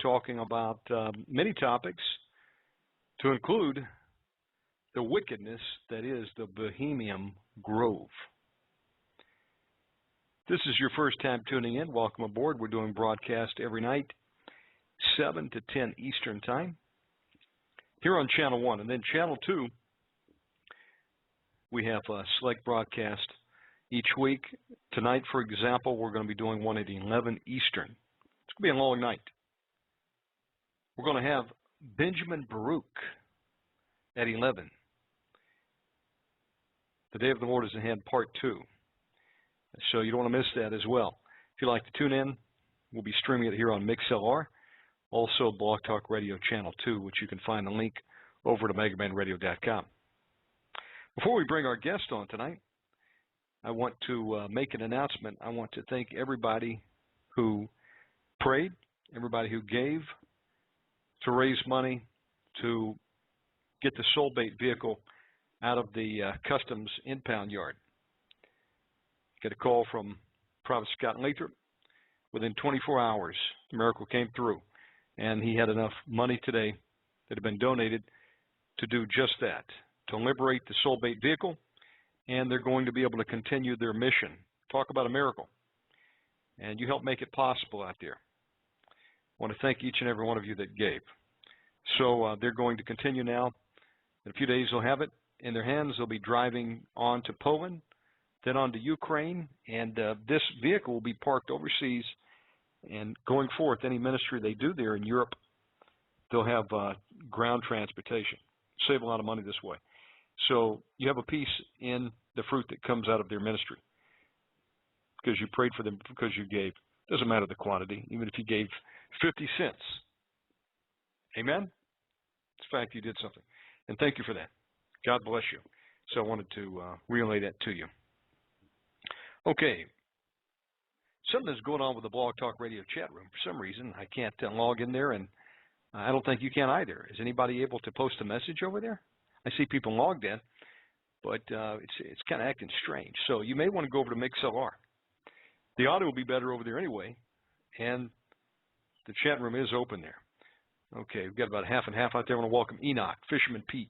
talking about many topics to include the wickedness that is the Bohemian Grove. This is your first time tuning in. Welcome aboard. We're doing broadcast every night, 7 to 10 Eastern Time, here on Channel 1. And then Channel 2, we have a select broadcast each week. Tonight, for example, we're going to be doing one at 11 Eastern. It's going to be a long night. We're going to have Benjamin Baruch at 11. The Day of the Lord is at hand, Part 2. So you don't want to miss that as well. If you'd like to tune in, we'll be streaming it here on MixLR, also Blog Talk Radio Channel 2, which you can find the link over to megamanradio.com. Before we bring our guest on tonight, I want to make an announcement. I want to thank everybody who prayed, everybody who gave to raise money to get the soul-bait vehicle out of the customs impound yard. Get a call from Prophet Scott Lathrop. Within 24 hours, the miracle came through, and he had enough money today that had been donated to do just that, to liberate the soul-bait vehicle, and they're going to be able to continue their mission. Talk about a miracle. And you help make it possible out there. I want to thank each and every one of you that gave. So they're going to continue now. In a few days, they'll have it in their hands. They'll be driving on to Poland, then on to Ukraine, and this vehicle will be parked overseas. And going forth, any ministry they do there in Europe, they'll have ground transportation. Save a lot of money this way. So you have a piece in the fruit that comes out of their ministry because you prayed for them, because you gave. Doesn't matter the quantity, even if you gave 50 cents. Amen? It's a fact you did something. And thank you for that. God bless you. So I wanted to relay that to you. Okay. Something is going on with the Blog Talk Radio chat room. For some reason, I can't log in there, and I don't think you can either. Is anybody able to post a message over there? I see people logged in, but it's kind of acting strange. So you may want to go over to MixLR. The audio will be better over there anyway, and the chat room is open there. Okay, we've got about half and half out there. I want to welcome Enoch, Fisherman Pete,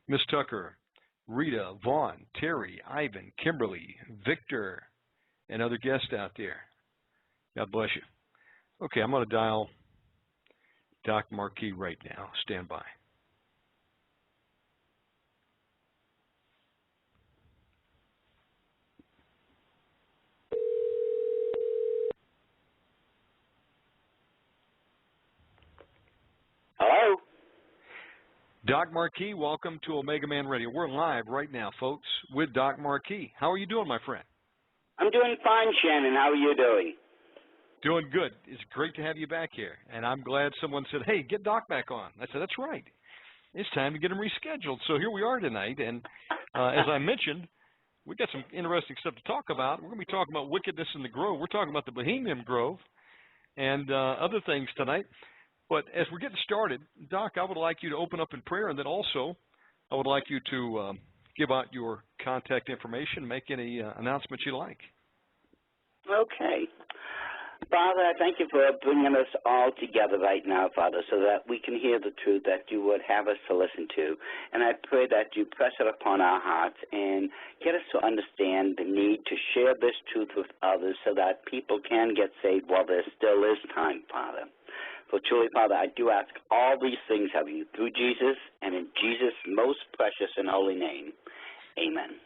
Miss Tucker, Rita, Vaughn, Terry, Ivan, Kimberly, Victor, and other guests out there. God bless you. Okay, I'm going to dial Doc Marquis right now. Stand by. Hello? Doc Marquis, welcome to Omega Man Radio. We're live right now, folks, with Doc Marquis. How are you doing, my friend? I'm doing fine, Shannon. How are you doing? Doing good. It's great to have you back here. And I'm glad someone said, hey, get Doc back on. I said, that's right. It's time to get him rescheduled. So here we are tonight. And as I mentioned, we got some interesting stuff to talk about. We're going to be talking about wickedness in the Grove. We're talking about the Bohemian Grove and other things tonight. But as we're getting started, Doc, I would like you to open up in prayer, and then also I would like you to give out your contact information, make any announcements you like. Okay. Father, I thank you for bringing us all together right now, Father, so that we can hear the truth that you would have us to listen to. And I pray that you press it upon our hearts and get us to understand the need to share this truth with others so that people can get saved while there still is time, Father. For truly, Father, I do ask all these things of you through Jesus and in Jesus' most precious and holy name. Amen.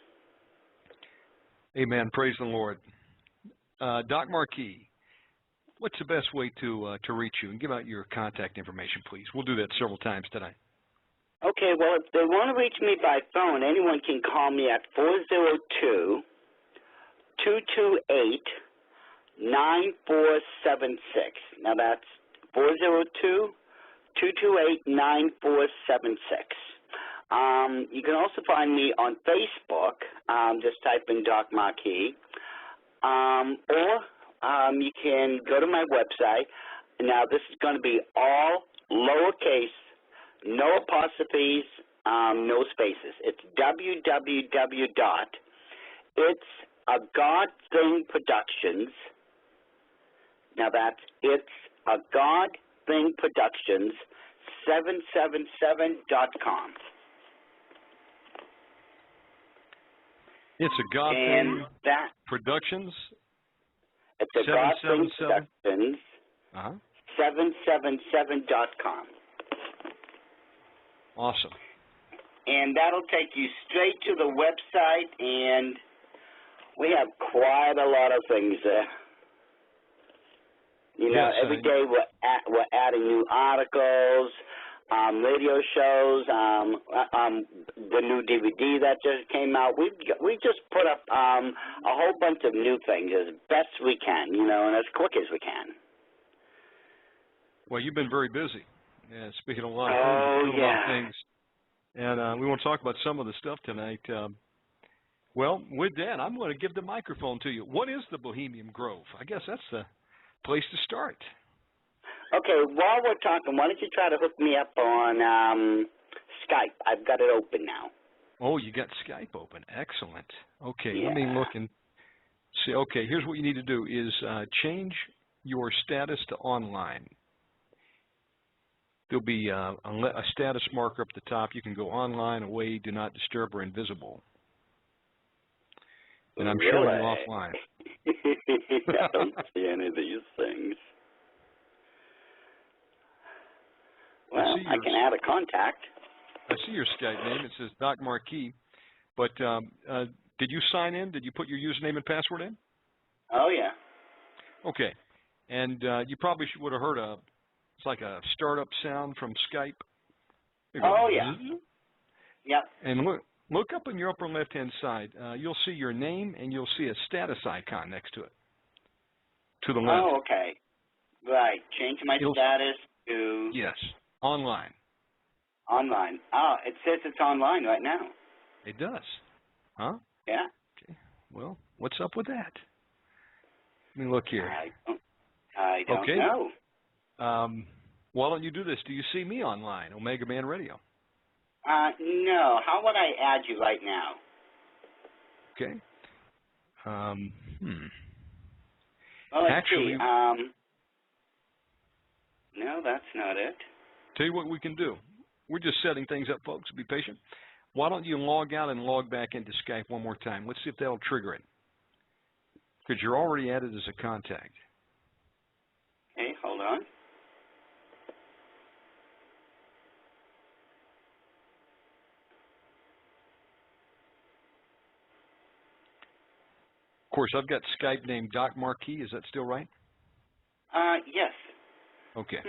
Amen. Praise the Lord. Doc Marquis, what's the best way to reach you? And give out your contact information, please. We'll do that several times tonight. Okay, well, if they want to reach me by phone, anyone can call me at 402-228-9476. Now, that's 402-228-9476. You can also find me on Facebook. Just type in Doc Marquis. Or you can go to my website. Now, this is going to be all lowercase, no apostrophes, no spaces. It's www.itsagodthingproductions. Now, that's It's a God Thing Productions 777.com. It's a God Thing Productions. It's a God Thing Productions 777.com. Awesome. And that'll take you straight to the website, and we have quite a lot of things there. You know, every day we're adding new articles, radio shows, the new DVD that just came out. We just put up a whole bunch of new things as best we can, you know, and as quick as we can. Well, you've been very busy. Yeah, speaking of a lot of things, doing a lot of things. And we want to talk about some of the stuff tonight. Well, with that, I'm going to give the microphone to you. What is the Bohemian Grove? I guess that's the place to start. Okay, while we're talking, why don't you try to hook me up on Skype? I've got it open now. Oh, you got Skype open. Excellent. Okay, let me look and see. Okay, here's what you need to do is change your status to online. There'll be a status marker up at the top. You can go online, away, do not disturb, or invisible. And I'm showing you offline. I don't see any of these things. Well, I can add a contact. I see your Skype name. It says Doc Marquis. But did you sign in? Did you put your username and password in? Oh, yeah. Okay. And you probably would have heard it's like a startup sound from Skype. Oh, yeah. Yep. And look up in your upper left-hand side. You'll see your name, and you'll see a status icon next to it. To the left. Oh, okay. Right. Change my status to... Yes. Online. Online. Oh, it says it's online right now. It does. Huh? Yeah. Okay. Well, what's up with that? Let me look here. I don't know. Why don't you do this? Do you see me online, Omega Man Radio? No. How would I add you right now? Okay. Well, let's actually, see. No, that's not it. Tell you what we can do. We're just setting things up, folks. Be patient. Why don't you log out and log back into Skype one more time? Let's see if that'll trigger it. Because you're already added as a contact. Okay, hold on. Of course, I've got Skype named Doc Marquis. Is that still right? Yes. Okay.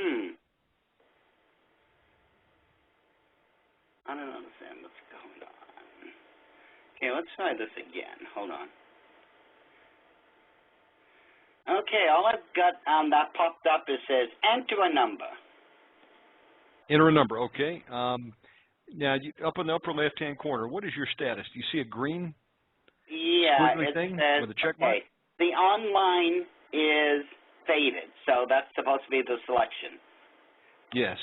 I don't understand what's going on. Okay, let's try this again. Hold on. Okay, all I've got that popped up, it says enter a number. Enter a number, okay. Now, up in the upper left-hand corner, what is your status? Do you see a green squiggly thing with a check mark? The online is faded, so that's supposed to be the selection. Yes.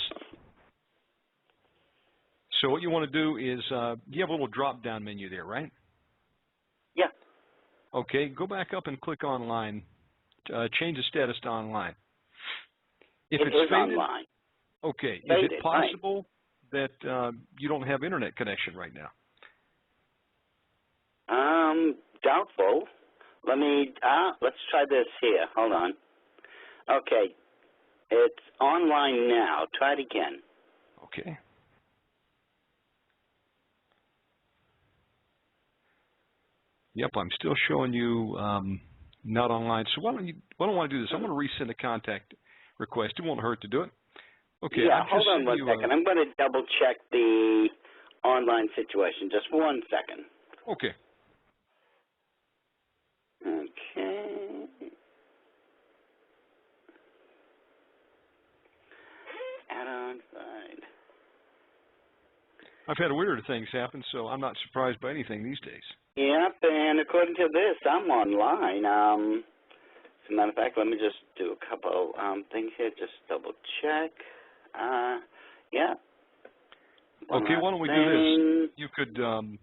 So what you want to do is, you have a little drop-down menu there, right? Yeah. Okay, go back up and click online. Change the status to online. If it's is faded, online. Okay. Faded, is it possible that you don't have internet connection right now? Doubtful. Let's try this here. Hold on. Okay. It's online now. Try it again. Okay. Yep, I'm still showing you not online. So why don't I do this? I'm going to resend a contact request. It won't hurt to do it. Okay. Yeah, hold on one second. I'm going to double check the online situation. Just 1 second. Okay. Okay. Add-on side. I've had weirder things happen, so I'm not surprised by anything these days. Yep, and according to this, I'm online. As a matter of fact, let me just do a couple things here. Just double check. Yeah. Okay, why don't we do this? You could...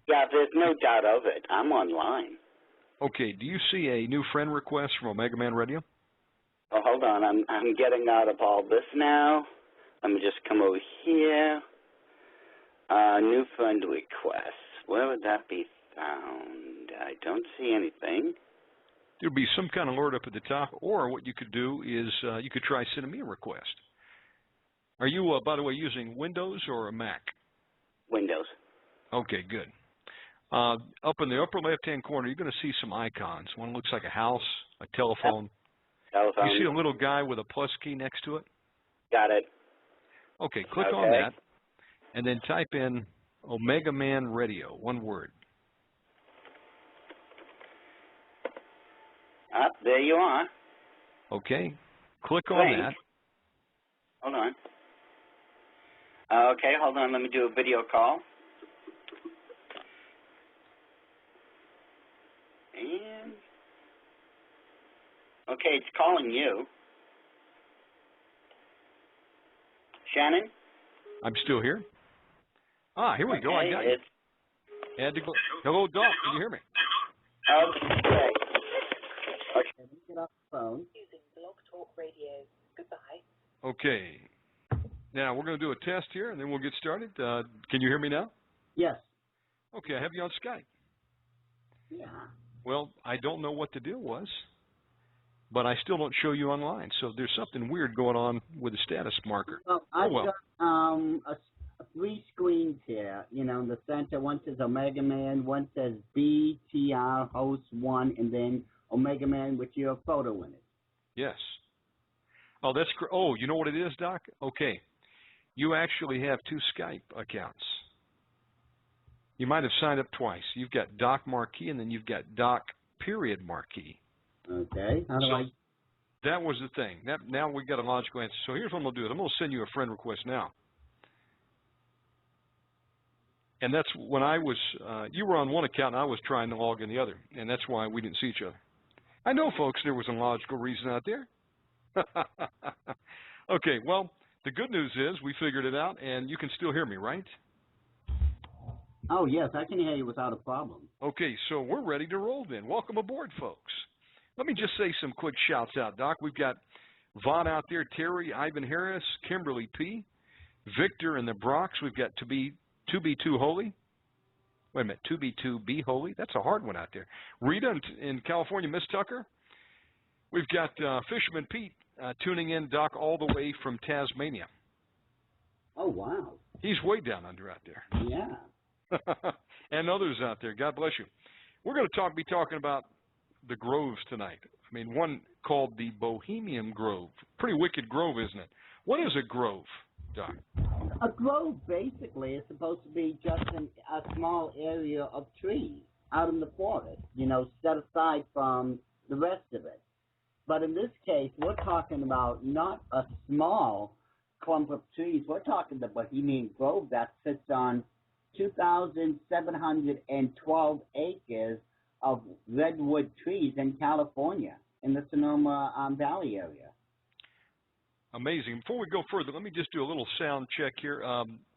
yeah, there's no doubt of it. I'm online. Okay, do you see a new friend request from Omega Man Radio? Oh, hold on. I'm getting out of all this now. Let me just come over here. New friend request. Where would that be found? I don't see anything. There'll be some kind of alert up at the top, or what you could do is you could try sending me a request. Are you, by the way, using Windows or a Mac? Windows. Okay, good. Up in the upper left-hand corner, you're going to see some icons. One looks like a house, a telephone. Telephone. You see a little guy with a plus key next to it? Got it. Okay, click on that, and then type in Omega Man Radio, one word. There you are. Okay, click on that. Hold on. Okay, hold on. Let me do a video call. And okay, it's calling you. Shannon? I'm still here. Here we go. I got you. Hello, Doc. Can you hear me? Okay. Let me get off the phone. Using Blog Talk Radio. Goodbye. Okay. Now, we're going to do a test here, and then we'll get started. Can you hear me now? Yes. Okay, I have you on Skype. Yeah. Well, I don't know what the deal was, but I still don't show you online. So there's something weird going on with the status marker. Well, I've got three screens here. You know, in the center, one says Omega Man, one says BTR Host 1, and then Omega Man with your photo in it. Yes. Oh, that's oh, you know what it is, Doc? Okay. You actually have two Skype accounts. You might have signed up twice. You've got Doc Marquis, and then you've got Doc Marquis. Okay. How do I? That was the thing. Now we've got a logical answer. So here's what I'm going to do. I'm going to send you a friend request now. And that's when I was, you were on one account and I was trying to log in the other. And that's why we didn't see each other. I know, folks, there was a logical reason out there. Okay, well, the good news is we figured it out, and you can still hear me, right? Oh, yes, I can hear you without a problem. Okay, so we're ready to roll then. Welcome aboard, folks. Let me just say some quick shouts out, Doc. We've got Vaughn out there, Terry, Ivan Harris, Kimberly P., Victor in the Bronx. We've got To Be Too Holy. Wait a minute, To Be Holy. That's a hard one out there. Rita in California, Miss Tucker. We've got Fisherman Pete tuning in, Doc, all the way from Tasmania. Oh, wow. He's way down under out there. Yeah. And others out there. God bless you. We're going to be talking about the groves tonight. I mean, one called the Bohemian Grove. Pretty wicked grove, isn't it? What is a grove, Doc? A grove basically is supposed to be just a small area of trees out in the forest, you know, set aside from the rest of it. But in this case, we're talking about not a small clump of trees. We're talking the Bohemian Grove that sits on 2,712 acres of redwood trees in California, in the Sonoma Valley area. Amazing. Before we go further, let me just do a little sound check here.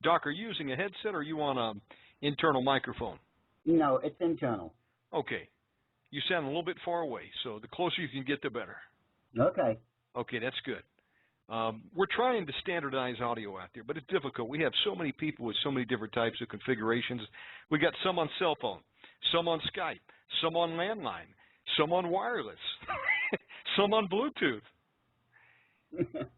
Doc, are you using a headset or are you on an internal microphone? No, it's internal. Okay. You sound a little bit far away, so the closer you can get, the better. Okay. Okay, that's good. We're trying to standardize audio out there, but it's difficult. We have so many people with so many different types of configurations. We got some on cell phone, some on Skype, some on landline, some on wireless, some on Bluetooth.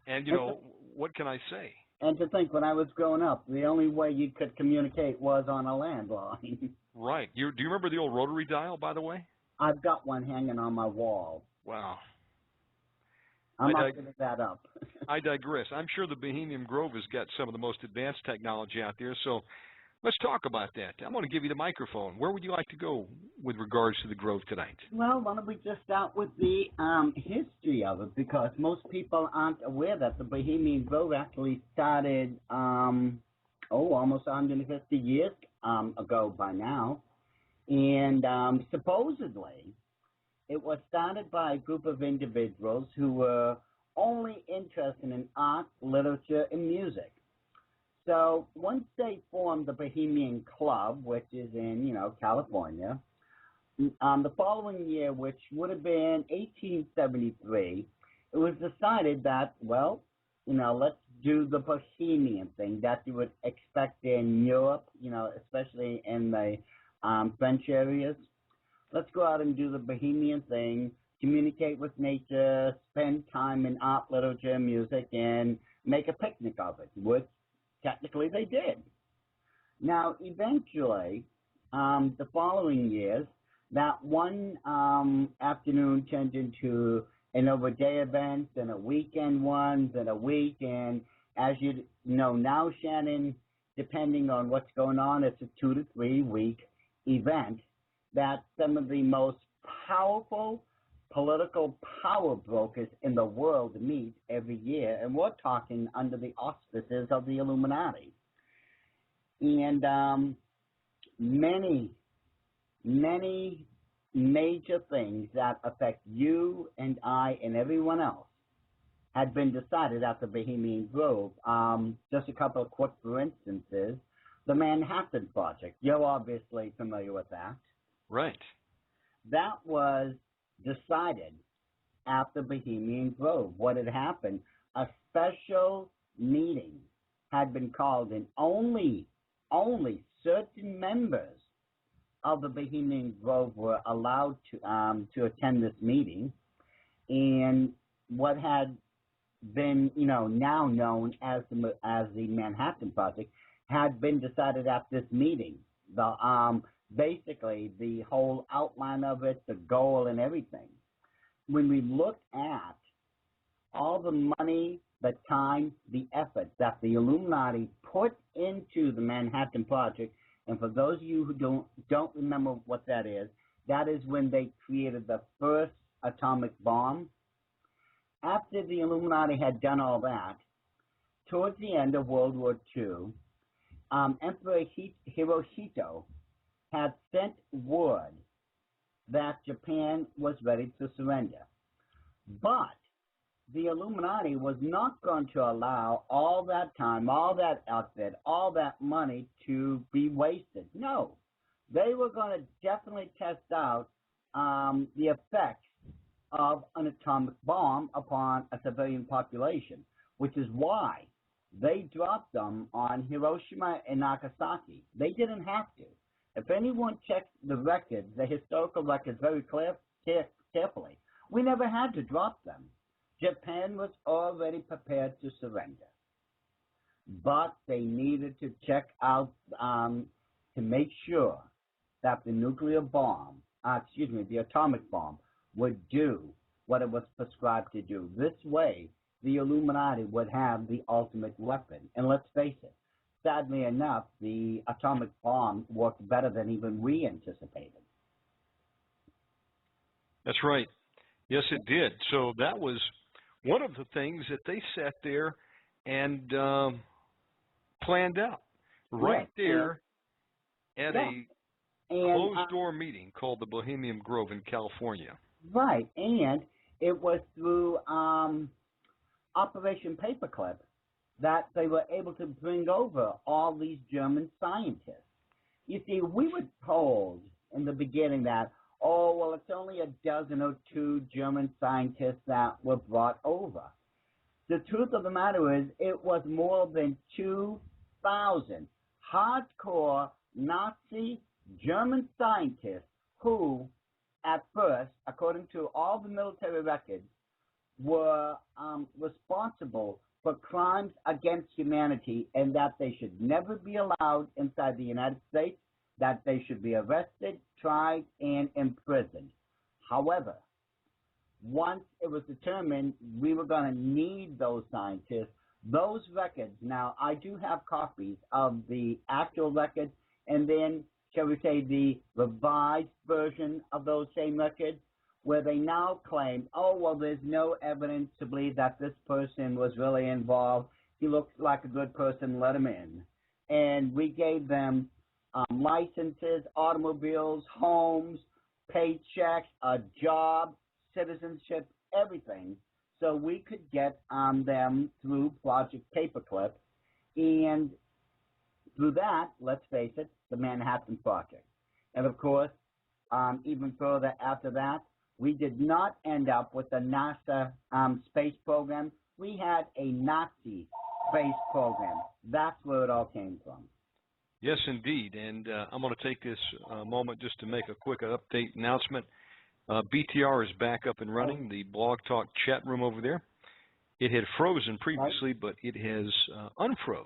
And, you know, what can I say? And to think, when I was growing up, the only way you could communicate was on a landline. Right. Do you remember the old rotary dial, by the way? I've got one hanging on my wall. Wow. I'm not giving that up. I digress. I'm sure the Bohemian Grove has got some of the most advanced technology out there, so let's talk about that. I'm going to give you the microphone. Where would you like to go with regards to the Grove tonight? Well, why don't we just start with the history of it, because most people aren't aware that the Bohemian Grove actually started, almost 150 years ago by now. And supposedly, it was started by a group of individuals who were only interested in art, literature, and music. So once they formed the Bohemian Club, which is in, California, the following year, which would have been 1873, it was decided that, well, let's do the Bohemian thing that you would expect in Europe, especially in the French areas. Let's go out and do the Bohemian thing, communicate with nature, spend time in art, literature, music, and make a picnic of it, which technically they did. Now, eventually, the following years, that one afternoon turned into an over-day event and a weekend ones and a week. And as you know now, Shannon, depending on what's going on, it's a 2 to 3 week event that some of the most powerful political power brokers in the world meet every year. And we're talking under the auspices of the Illuminati. And many major things that affect you and I and everyone else had been decided at the Bohemian Grove. Just a couple of quick for instances. The Manhattan Project. You're obviously familiar with that. Right. That was decided at the Bohemian Grove. What had happened, a special meeting had been called, and only certain members of the Bohemian Grove were allowed to attend this meeting. And what had been, now known as the Manhattan Project had been decided at this meeting. Basically, the whole outline of it, the goal, and everything. When we look at all the money, the time, the effort that the Illuminati put into the Manhattan Project, and for those of you who don't remember what that is when they created the first atomic bomb. After the Illuminati had done all that, towards the end of World War II, Emperor Hirohito had sent word that Japan was ready to surrender. But the Illuminati was not going to allow all that time, all that outfit, all that money to be wasted. No, they were going to definitely test out the effects of an atomic bomb upon a civilian population, which is why they dropped them on Hiroshima and Nagasaki. They didn't have to. If anyone checks the records, the historical records very carefully, we never had to drop them. Japan was already prepared to surrender. But they needed to check out to make sure that the the atomic bomb would do what it was prescribed to do. This way, the Illuminati would have the ultimate weapon. And let's face it, sadly enough, the atomic bomb worked better than even we anticipated. That's right. Yes, it did. So that was one of the things that they sat there and planned out right there at a closed-door meeting called the Bohemian Grove in California. Right, and it was through Operation Paperclip that they were able to bring over all these German scientists. You see, we were told in the beginning that, oh, well, it's only a dozen or two German scientists that were brought over. The truth of the matter is it was more than 2,000 hardcore Nazi German scientists who, at first, according to all the military records, were responsible for crimes against humanity, and that they should never be allowed inside the United States, that they should be arrested, tried, and imprisoned. However, once it was determined we were going to need those scientists, those records, now I do have copies of the actual records, and then, shall we say, the revised version of those same records, where they now claim, oh, well, there's no evidence to believe that this person was really involved. He looks like a good person, let him in. And we gave them licenses, automobiles, homes, paychecks, a job, citizenship, everything, so we could get them through Project Paperclip. And through that, let's face it, the Manhattan Project. And, of course, even further after that, We did not end up with the NASA space program. We had a Nazi space program. That's where it all came from. Yes, indeed. And I'm going to take this moment just to make a quick update announcement. BTR is back up and running, the Blog Talk chat room over there. It had frozen previously, but it has unfroze.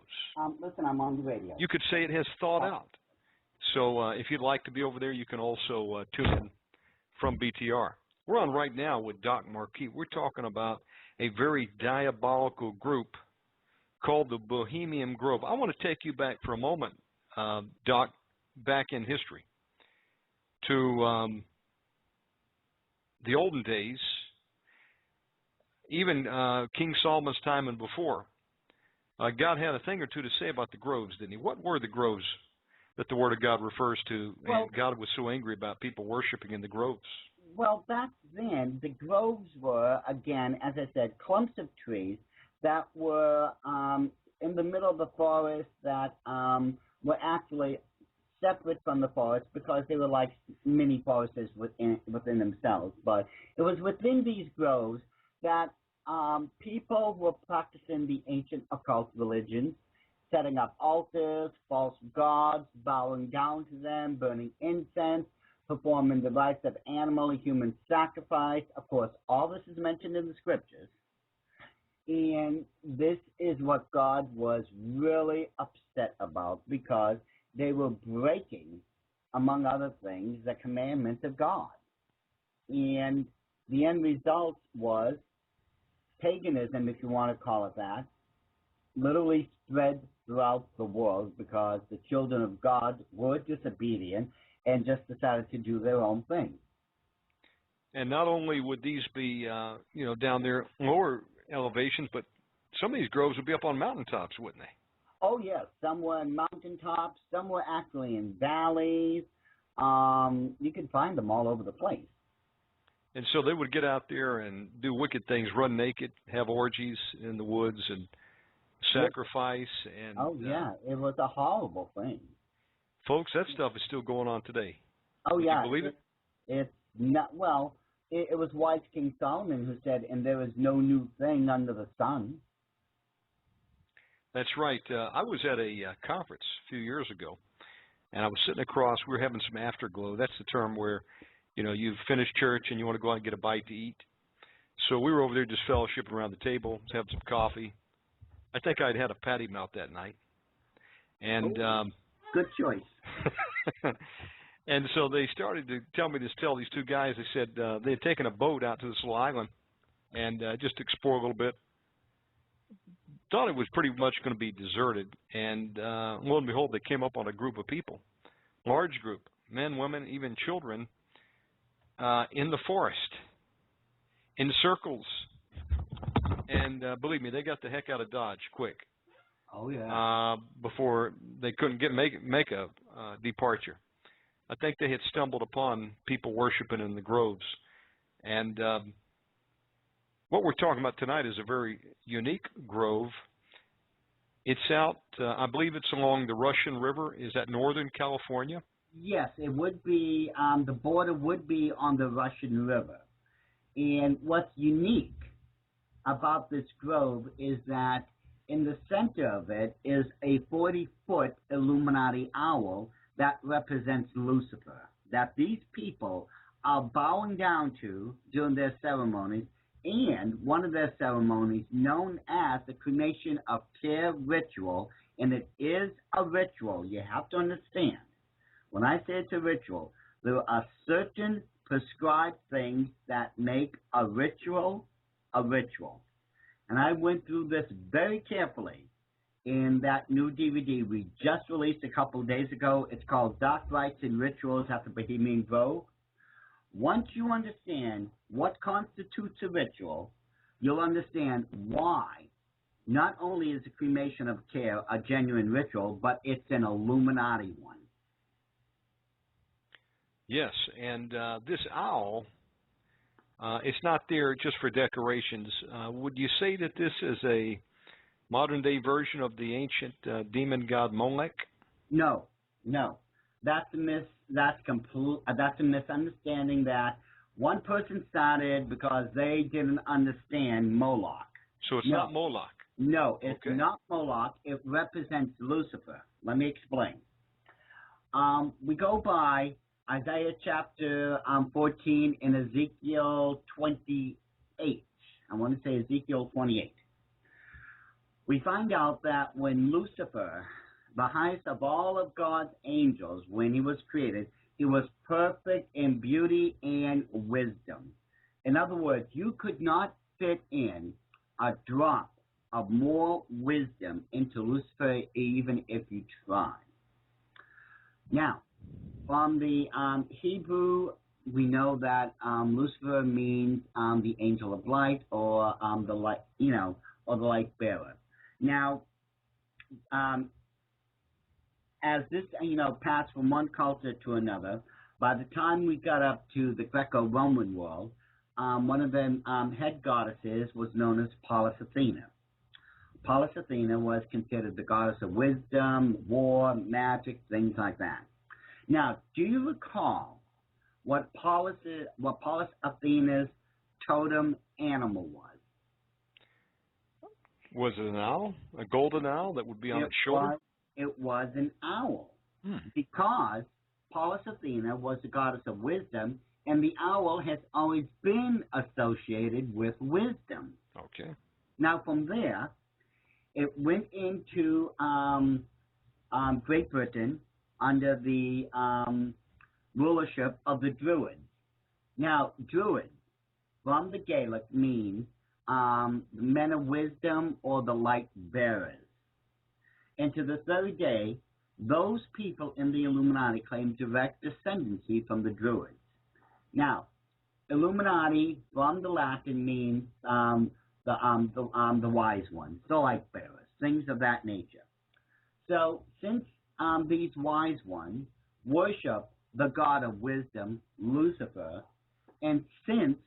Listen, I'm on the radio. You could say it has thawed out. So if you'd like to be over there, you can also tune in from BTR. We're on right now with Doc Marquis. We're talking about a very diabolical group called the Bohemian Grove. I want to take you back for a moment, Doc, back in history to the olden days, even King Solomon's time and before. God had a thing or two to say about the groves, didn't he? What were the groves that the Word of God refers to, and God was so angry about people worshiping in the groves? Well, back then, the groves were, again, as I said, clumps of trees that were in the middle of the forest that were actually separate from the forest because they were like mini forests within themselves. But it was within these groves that people were practicing the ancient occult religions, setting up altars, false gods, bowing down to them, burning incense, performing the rites of animal and human sacrifice. Of course, all this is mentioned in the scriptures. And this is what God was really upset about because they were breaking, among other things, the commandments of God. And the end result was paganism, if you want to call it that, literally spread throughout the world because the children of God were disobedient and just decided to do their own thing. And not only would these be, down there lower elevations, but some of these groves would be up on mountaintops, wouldn't they? Oh, yes. Some were in mountaintops. Some were actually in valleys. You can find them all over the place. And so they would get out there and do wicked things, run naked, have orgies in the woods, and sacrifice. And oh, yeah. It was a horrible thing. Folks, that stuff is still going on today. Oh, Would yeah. you believe it? It's not, well, it was wise King Solomon who said, and there is no new thing under the sun. That's right. I was at a conference a few years ago, and I was sitting across. We were having some afterglow. That's the term where, you've finished church and you want to go out and get a bite to eat. So we were over there just fellowshipping around the table, having some coffee. I think I'd had a patty melt that night. And good choice. And so they started to tell these two guys, they said they had taken a boat out to this little island and just explore a little bit. Thought it was pretty much going to be deserted. And lo and behold, they came up on a group of people, large group, men, women, even children, in the forest, in circles. And believe me, they got the heck out of Dodge quick. Oh, yeah. Before they couldn't make a departure. I think they had stumbled upon people worshiping in the groves. And what we're talking about tonight is a very unique grove. It's out, I believe it's along the Russian River. Is that Northern California? Yes, it would be, the border would be on the Russian River. And what's unique about this grove is that in the center of it is a 40-foot Illuminati owl that represents Lucifer, that these people are bowing down to during their ceremonies, and one of their ceremonies known as the cremation of care ritual, and it is a ritual. You have to understand, when I say it's a ritual, there are certain prescribed things that make a ritual a ritual. And I went through this very carefully in that new DVD we just released a couple of days ago. It's called Dark Rites and Rituals at the Bohemian Grove. Once you understand what constitutes a ritual, you'll understand why not only is the cremation of care a genuine ritual, but it's an Illuminati one. Yes, and this owl, it's not there just for decorations. Would you say that this is a modern-day version of the ancient demon god Molech? No. That's a misunderstanding that One person started because they didn't understand Moloch. So it's not Moloch. No, it's Okay. not Moloch. It represents Lucifer. Let me explain. We go by Isaiah chapter 14 and Ezekiel 28. I want to say Ezekiel 28. We find out that when Lucifer, the highest of all of God's angels, when he was created, he was perfect in beauty and wisdom. In other words, you could not fit in a drop of more wisdom into Lucifer even if you tried. Now, from the Hebrew, we know that Lucifer means the angel of light, or the light, or the light bearer. Now, as this, passed from one culture to another, by the time we got up to the Greco-Roman world, one of the head goddesses was known as Pallas Athena. Pallas Athena was considered the goddess of wisdom, war, magic, things like that. Now, do you recall what Pallas Athena's totem animal was? Was it an owl? A golden owl that would be on its shoulder? It was an owl. Because Pallas Athena was the goddess of wisdom, and the owl has always been associated with wisdom. Okay. Now, from there, it went into Great Britain under the rulership of the Druids. Now, Druids, from the Gaelic, means men of wisdom or the light bearers. And to this very day, those people in the Illuminati claim direct descendancy from the Druids. Now, Illuminati from the Latin means the wise ones, the light bearers, things of that nature. So, since these wise ones worship the god of wisdom, Lucifer, and since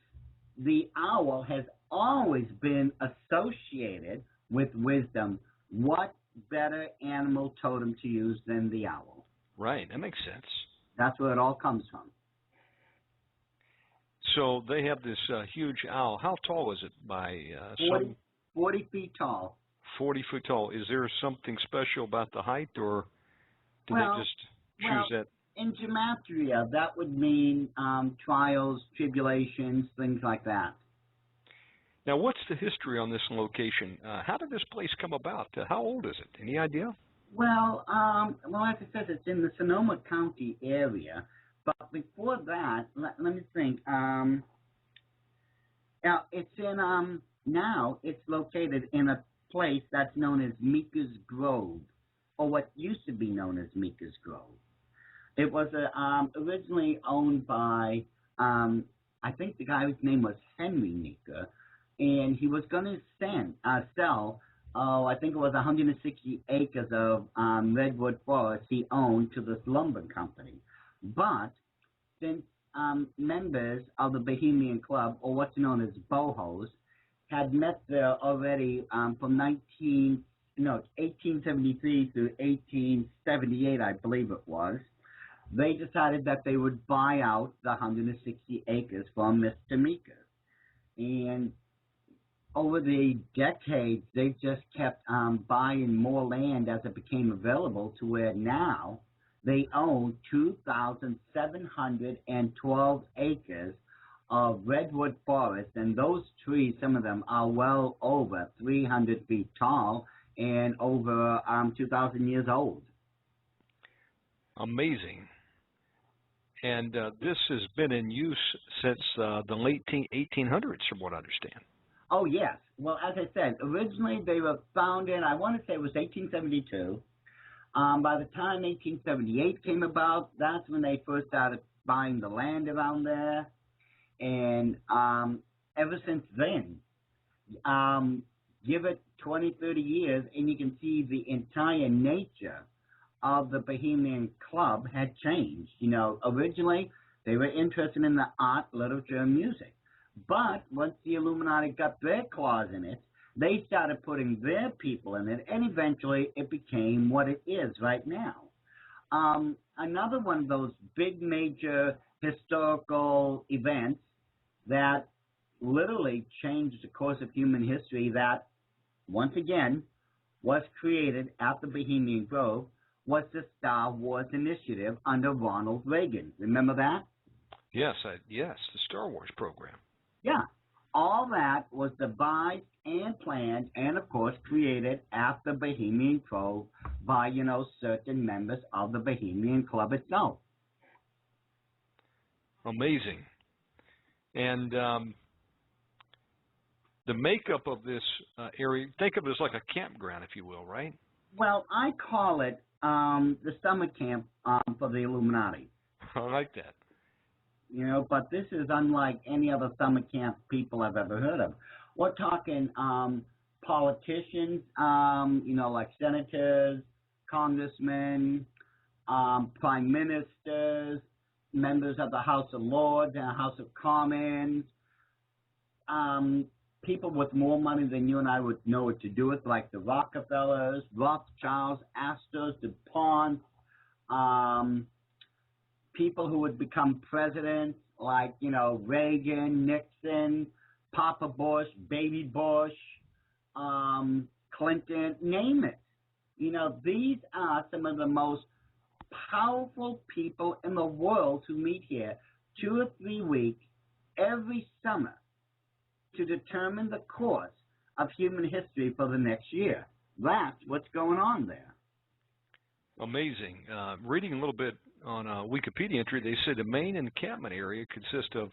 the owl has always been associated with wisdom, what better animal totem to use than the owl? Right, that makes sense. That's where it all comes from. So they have this huge owl. How tall is it by 40 feet tall. 40 feet tall. Is there something special about the height, or did they just choose that? In gematria, that would mean trials, tribulations, things like that. Now, what's the history on this location? How did this place come about? How old is it? Any idea? Well, as I said, it's in the Sonoma County area. But before that, let me think. Now, it's in now it's located in a place that's known as Mika's Grove, or what used to be known as Mika's Grove. It was originally owned by, I think the guy whose name was Henry Mika, and he was going to sell, I think it was 160 acres of redwood forest he owned to this lumber company. But since members of the Bohemian Club, or what's known as bohos, had met there already from 1873 through 1878, I believe it was, they decided that they would buy out the 160 acres from Mr. Mika. And over the decades, they've just kept buying more land as it became available, to where now they own 2,712 acres of redwood forest, and those trees, some of them are well over 300 feet tall and over 2,000 years old. Amazing. And this has been in use since the late 1800s, from what I understand. Oh, yes. Well, as I said, originally they were founded, I want to say it was 1872. By the time 1878 came about, that's when they first started buying the land around there. And ever since then, give it 20, 30 years, and you can see the entire nature of the Bohemian Club had changed. Originally, they were interested in the art, literature, and music. But once the Illuminati got their claws in it, they started putting their people in it, and eventually it became what it is right now. Another one of those big major historical events that literally changed the course of human history that, once again, was created at the Bohemian Grove was the Star Wars Initiative under Ronald Reagan. Remember that? Yes, yes, the Star Wars program. Yeah. All that was devised and planned and, of course, created at the Bohemian Grove by, certain members of the Bohemian Club itself. Amazing. And the makeup of this area, think of it as like a campground, if you will, right? Well, I call it the summer camp for the Illuminati. I like that. But this is unlike any other summer camp people I've ever heard of. We're talking politicians, like senators, congressmen, prime ministers, members of the House of Lords and House of Commons, people with more money than you and I would know what to do with, like the Rockefellers, Rothschilds, Astors, DuPont, people who would become presidents, like, Reagan, Nixon, Papa Bush, Baby Bush, Clinton, name it. These are some of the most powerful people in the world who meet here 2 or 3 weeks every summer to determine the course of human history for the next year. That's what's going on there. Amazing. Reading a little bit on a Wikipedia entry, they say the main encampment area consists of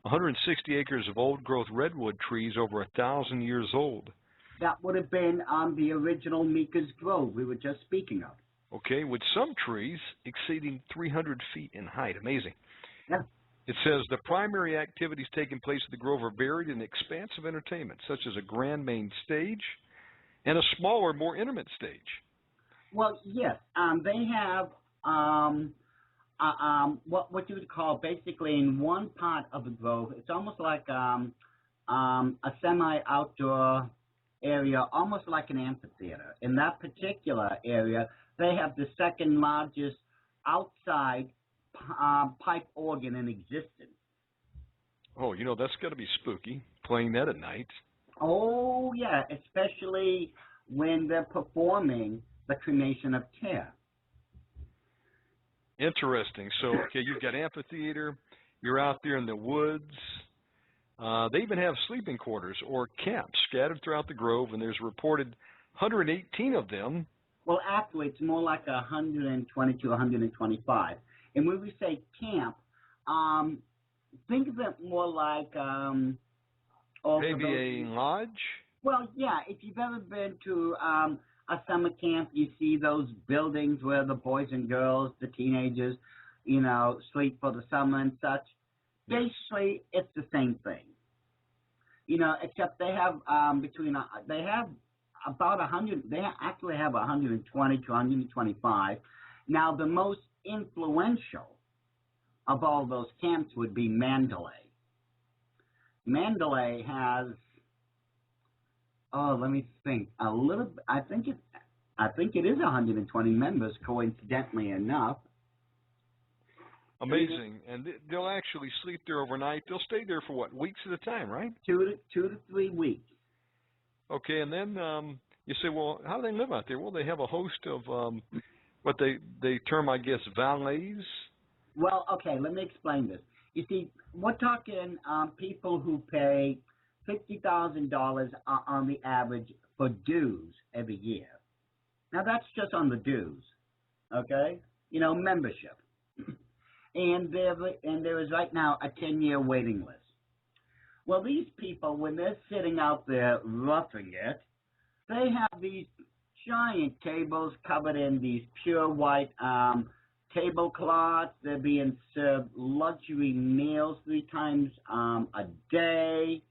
160 acres of old-growth redwood trees over 1,000 years old. That would have been the original Mika's Grove we were just speaking of. Okay, with some trees exceeding 300 feet in height. Amazing. Yeah. It says the primary activities taking place at the Grove are varied in expansive entertainment, such as a grand main stage and a smaller, more intimate stage. Well, yes, they have what you would call basically in one part of the Grove. It's almost like a semi-outdoor area, almost like an amphitheater. In that particular area, they have the second largest outside pipe organ in existence. Oh, that's got to be spooky, playing that at night. Oh, yeah, especially when they're performing the cremation of Terre. Interesting. So, okay, you've got amphitheater, you're out there in the woods. They even have sleeping quarters or camps scattered throughout the Grove, and there's reported 118 of them. Well, actually, it's more like 120 to 125. And when we say camp, think of it more like maybe a lodge? Well, yeah. If you've ever been to a summer camp, you see those buildings where the boys and girls, the teenagers, sleep for the summer and such. Basically, it's the same thing. Except they have they have about 100. They actually have 120 to 125. Now, the most influential of all those camps would be Mandalay. Mandalay has, let me think, a little. I think it is 120 members, coincidentally enough. Amazing. And they'll actually sleep there overnight. They'll stay there for what, weeks at a time, right? 2 to 3 weeks. Okay, and then you say, well, how do they live out there? Well, they have a host of what they term, I guess, valets. Well, okay, let me explain this. You see, we're talking people who pay $50,000 on the average for dues every year. Now, that's just on the dues, okay? Membership. And there is right now a 10-year waiting list. Well, these people, when they're sitting out there roughing it, they have these giant tables covered in these pure white tablecloths. They're being served luxury meals 3 times a day.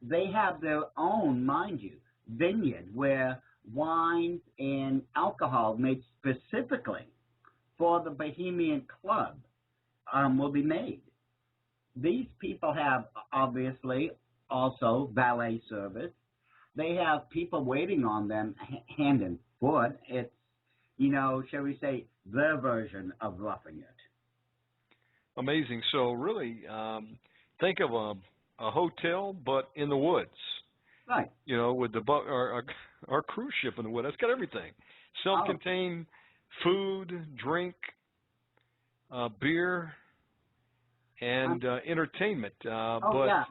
They have their own, mind you, vineyard where wines and alcohol made specifically for the Bohemian Club will be made. These people have, obviously, also valet service. They have people waiting on them hand and foot. It's, shall we say, their version of roughing it. Amazing. So really, think of a hotel, but in the woods. Right. You know, with the our cruise ship in the woods. That's got everything. Self-contained food, drink, beer, and entertainment. Yeah.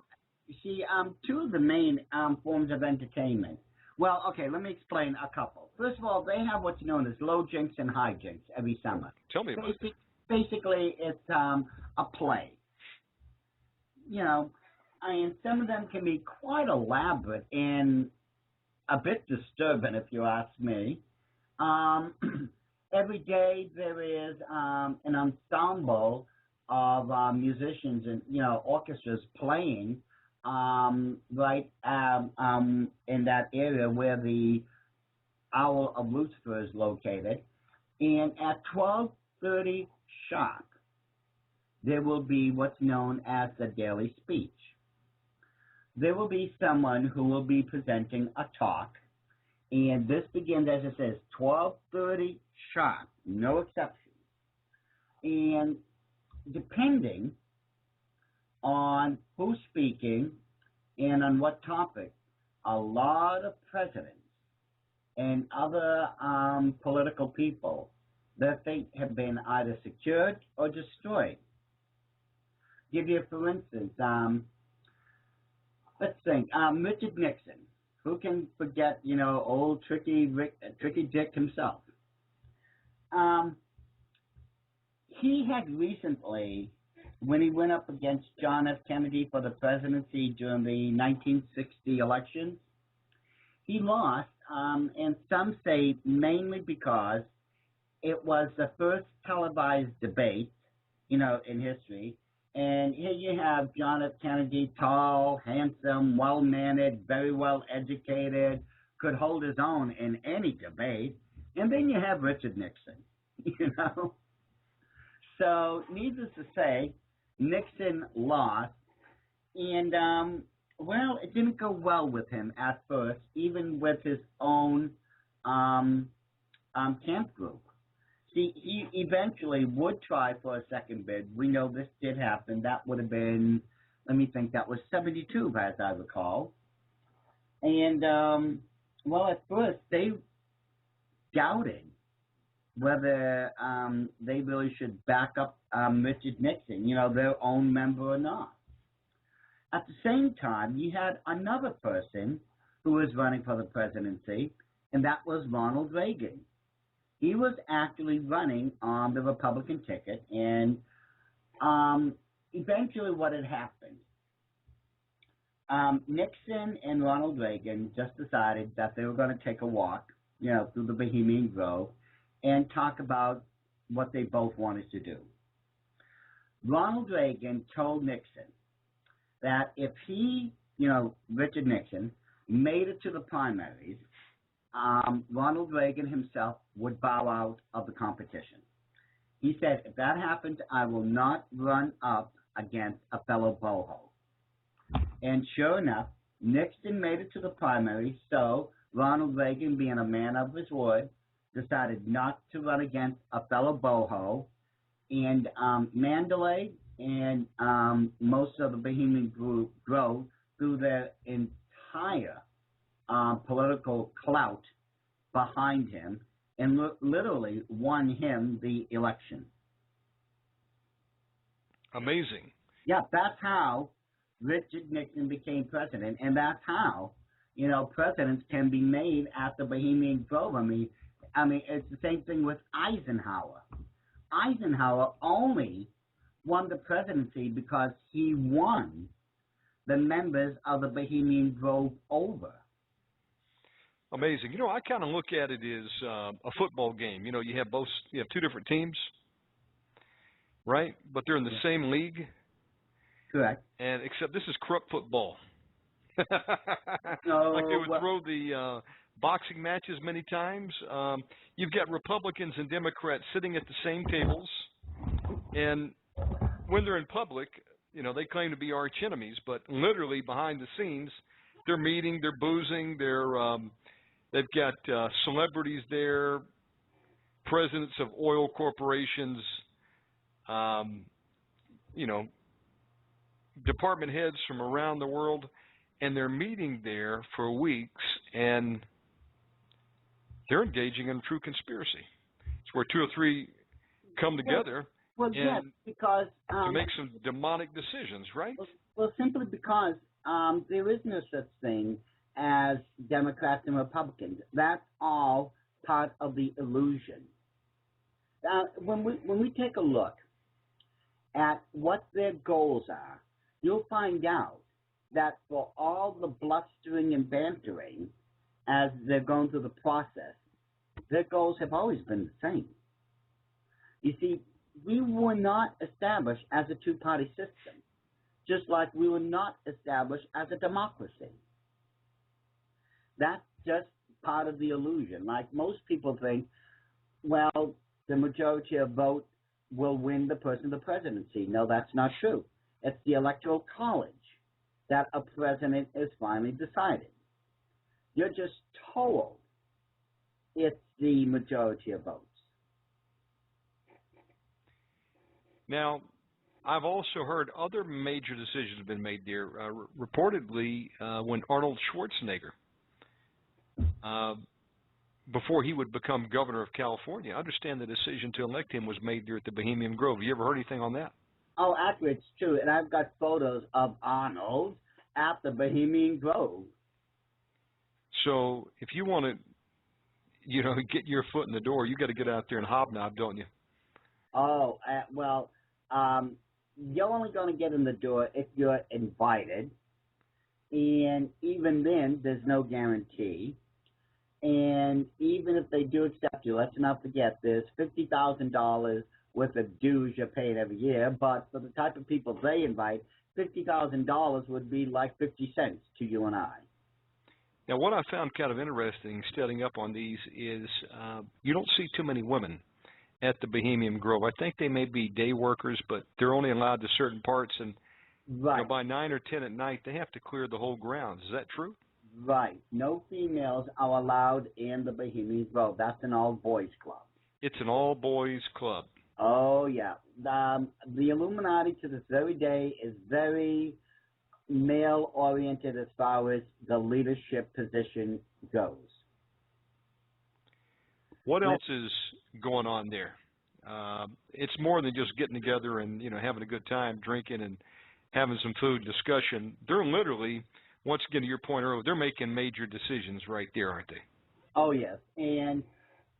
You see, two of the main forms of entertainment. Well, okay, let me explain a couple. First of all, they have what's known as low jinks and high jinks every summer. Tell me about it. Basically, it's a play. You know, I mean, some of them can be quite elaborate and a bit disturbing, if you ask me. Every day there is an ensemble of musicians and, you know, orchestras playing right in that area where the Owl of Lucifer is located. And at 12:30 sharp, there will be what's known as the daily speech. There will be someone who will be presenting a talk, and this begins, as it says, 12:30 sharp, no exception. And depending on who's speaking and on what topic, a lot of presidents and other political people, their fate have been either secured or destroyed. Give you, for instance, let's think, Richard Nixon. Who can forget, you know, old Tricky Dick himself? He had recently, when he went up against John F. Kennedy for the presidency during the 1960 elections, he lost, and some say mainly because it was the first televised debate, you know, in history. And here you have John F. Kennedy, tall, handsome, well-mannered, very well educated, could hold his own in any debate. And then you have Richard Nixon, you know. So needless to say, Nixon lost. And, well, it didn't go well with him at first, even with his own camp group. See, he eventually would try for a second bid. We know this did happen. That would have been, let me think, that was 72, as I recall. And, well, at first, they doubted whether they really should back up Richard Nixon, you know, their own member or not. At the same time, you had another person who was running for the presidency, and that was Ronald Reagan. He was actually running on the Republican ticket, and eventually what had happened, Nixon and Ronald Reagan just decided that they were going to take a walk, you know, through the Bohemian Grove and talk about what they both wanted to do. Ronald Reagan told Nixon that if he, you know, Richard Nixon, made it to the primaries, Ronald Reagan himself would bow out of the competition. He said, if that happens, I will not run up against a fellow boho. And sure enough, Nixon made it to the primaries, so Ronald Reagan, being a man of his word, decided not to run against a fellow boho, and Mandalay and most of the Bohemian Grove, through their entire political clout behind him, and literally won him the election. Amazing. Yeah, that's how Richard Nixon became president, and that's how, you know, presidents can be made at the Bohemian Grove. I mean, it's the same thing with Eisenhower. Eisenhower only won the presidency because he won the members of the Bohemian Grove over. Amazing. You know, I kind of look at it as a football game. You know, you have two different teams, right? But they're in the same league. Correct. And except this is corrupt football. No, like they would throw the boxing matches many times. You've got Republicans and Democrats sitting at the same tables, and when they're in public, you know, they claim to be arch enemies, but literally behind the scenes, they're meeting, they're boozing, they've got celebrities there, presidents of oil corporations, you know, department heads from around the world, and they're meeting there for weeks, and they're engaging in true conspiracy. It's where 2 or 3 come together yes, because to make some demonic decisions, right? Well, simply because there is no such thing as Democrats and Republicans. That's all part of the illusion. When we take a look at what their goals are, you'll find out that for all the blustering and bantering as they're going through the process, their goals have always been the same. You see, we were not established as a two-party system, just like we were not established as a democracy. That's just part of the illusion. Like most people think, well, the majority of vote will win the person the presidency. No, that's not true. It's the Electoral College that a president is finally decided. You're just told it's the majority of votes. Now, I've also heard other major decisions have been made there. Reportedly, when Arnold Schwarzenegger, before he would become governor of California, I understand the decision to elect him was made there at the Bohemian Grove. You ever heard anything on that? Oh, actually, it's true. And I've got photos of Arnold at the Bohemian Grove. So if you want to, get your foot in the door, you got to get out there and hobnob, don't you? Oh, well, you're only going to get in the door if you're invited. And even then, there's no guarantee. And even if they do accept you, let's not forget there's $50,000 worth of dues you're paying every year. But for the type of people they invite, $50,000 would be like 50 cents to you and I. Now, what I found kind of interesting studying up on these is you don't see too many women at the Bohemian Grove. I think they may be day workers, but they're only allowed to certain parts, and right. By 9 or 10 at night, they have to clear the whole grounds. Is that true? Right. No females are allowed in the Bohemian Grove. That's an all-boys club. It's an all-boys club. Oh, yeah. The Illuminati to this very day is very male-oriented as far as the leadership position goes. What else is going on there? It's more than just getting together and having a good time, drinking and having some food discussion. They're literally, once again, to your point earlier, they're making major decisions right there, aren't they? Oh, yes. And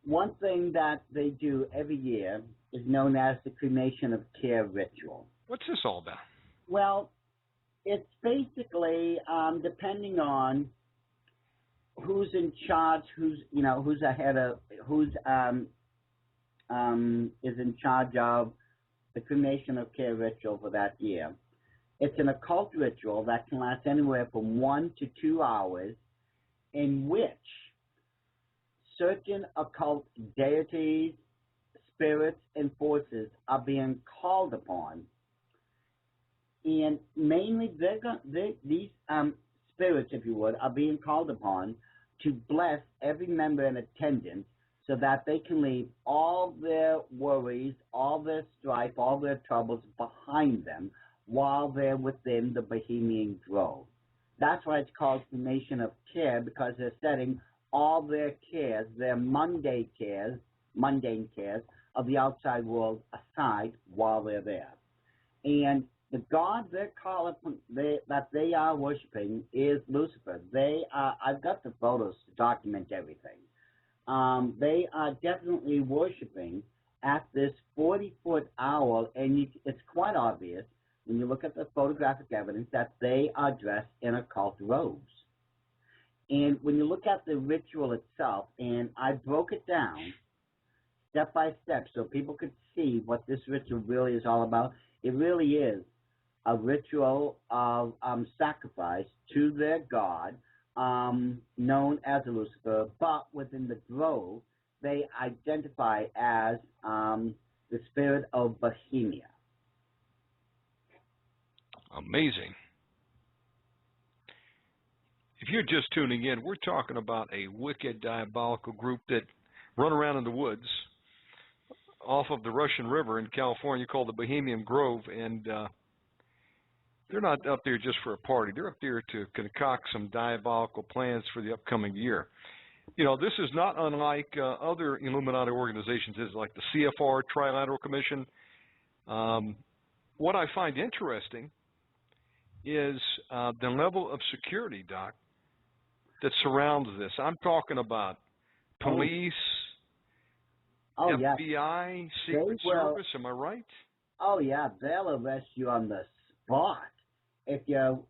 one thing that they do every year is known as the cremation of care ritual. What's this all about? Well, it's basically depending on who's in charge, who's ahead of, who's is in charge of the cremation of care ritual for that year. It's an occult ritual that can last anywhere from 1 to 2 hours, in which certain occult deities, spirits, and forces are being called upon. And mainly these spirits, if you would, are being called upon to bless every member in attendance so that they can leave all their worries, all their strife, all their troubles behind them while they're within the Bohemian Grove. That's why it's called cremation of care, because they're setting all their cares, their mundane cares of the outside world aside while they're there. And the god that they are worshiping is Lucifer. I've got the photos to document everything. They are definitely worshiping at this 40-foot owl, and it's quite obvious when you look at the photographic evidence that they are dressed in occult robes. And when you look at the ritual itself, and I broke it down step by step so people could see what this ritual really is all about, it really is a ritual of sacrifice to their god, known as Lucifer, but within the grove, they identify as the spirit of Bohemia. Amazing. If you're just tuning in, we're talking about a wicked, diabolical group that run around in the woods off of the Russian River in California called the Bohemian Grove, and they're not up there just for a party. They're up there to concoct some diabolical plans for the upcoming year. You know, this is not unlike other Illuminati organizations, is like the CFR Trilateral Commission. What I find interesting is the level of security, Doc, that surrounds this. I'm talking about police, FBI, Secret Service. Am I right? Oh, yeah. They'll arrest you on the spot if you're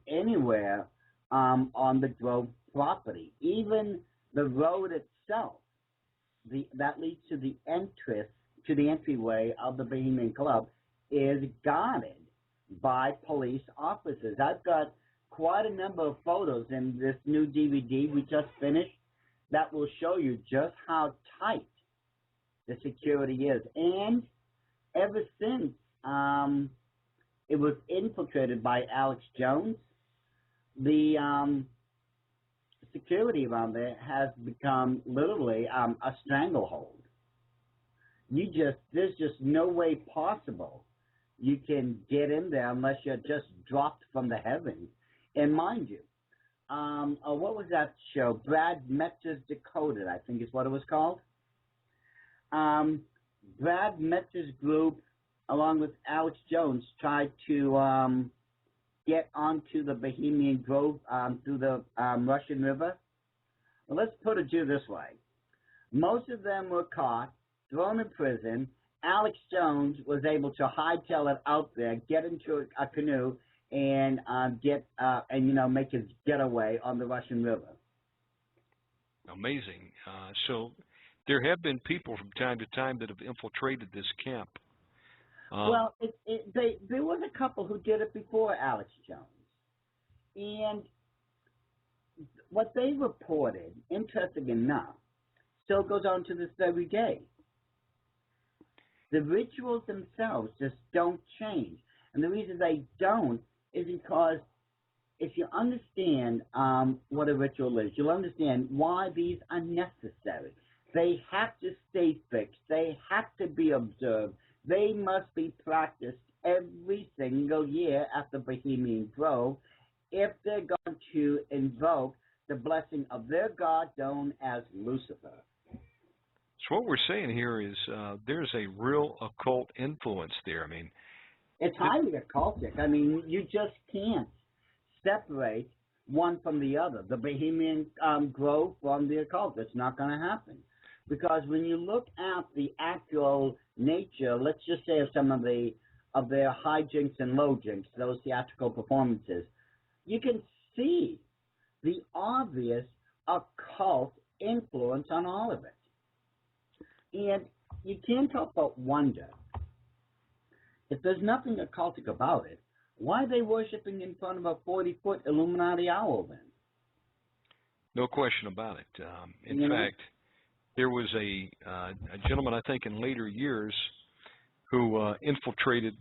anywhere on the Grove property. Even the road itself, that leads to the entryway of the Bohemian Club, is guarded by police officers. I've got quite a number of photos in this new DVD we just finished that will show you just how tight the security is. And ever since it was infiltrated by Alex Jones, the security around there has become literally a stranglehold. There's just no way possible you can get in there unless you're just dropped from the heavens. And mind you, what was that show? Brad Metzger's Decoded, I think is what it was called. Brad Metzger's group, along with Alex Jones, tried to get onto the Bohemian Grove through the Russian River. Well, let's put it this way. Most of them were caught, thrown in prison. Alex Jones was able to hightail it out there, get into a canoe, and make his getaway on the Russian River. Amazing. So there have been people from time to time that have infiltrated this camp. Well, there was a couple who did it before Alex Jones. And what they reported, interesting enough, still goes on to this very day. The rituals themselves just don't change. And the reason they don't is because if you understand what a ritual is, you'll understand why these are necessary. They have to stay fixed. They have to be observed. They must be practiced every single year at the Bohemian Grove if they're going to invoke the blessing of their god known as Lucifer. So what we're saying here is there's a real occult influence there. I mean, it's highly occultic. I mean, you just can't separate one from the other, the Bohemian Grove from the occult. It's not going to happen. Because when you look at the actual nature, let's just say of some of their hijinks and lowjinks, those theatrical performances, you can see the obvious occult influence on all of it. And you can't help but wonder, if there's nothing occultic about it, why are they worshiping in front of a 40-foot Illuminati owl then? No question about it. In fact, there was a gentleman, I think, in later years who infiltrated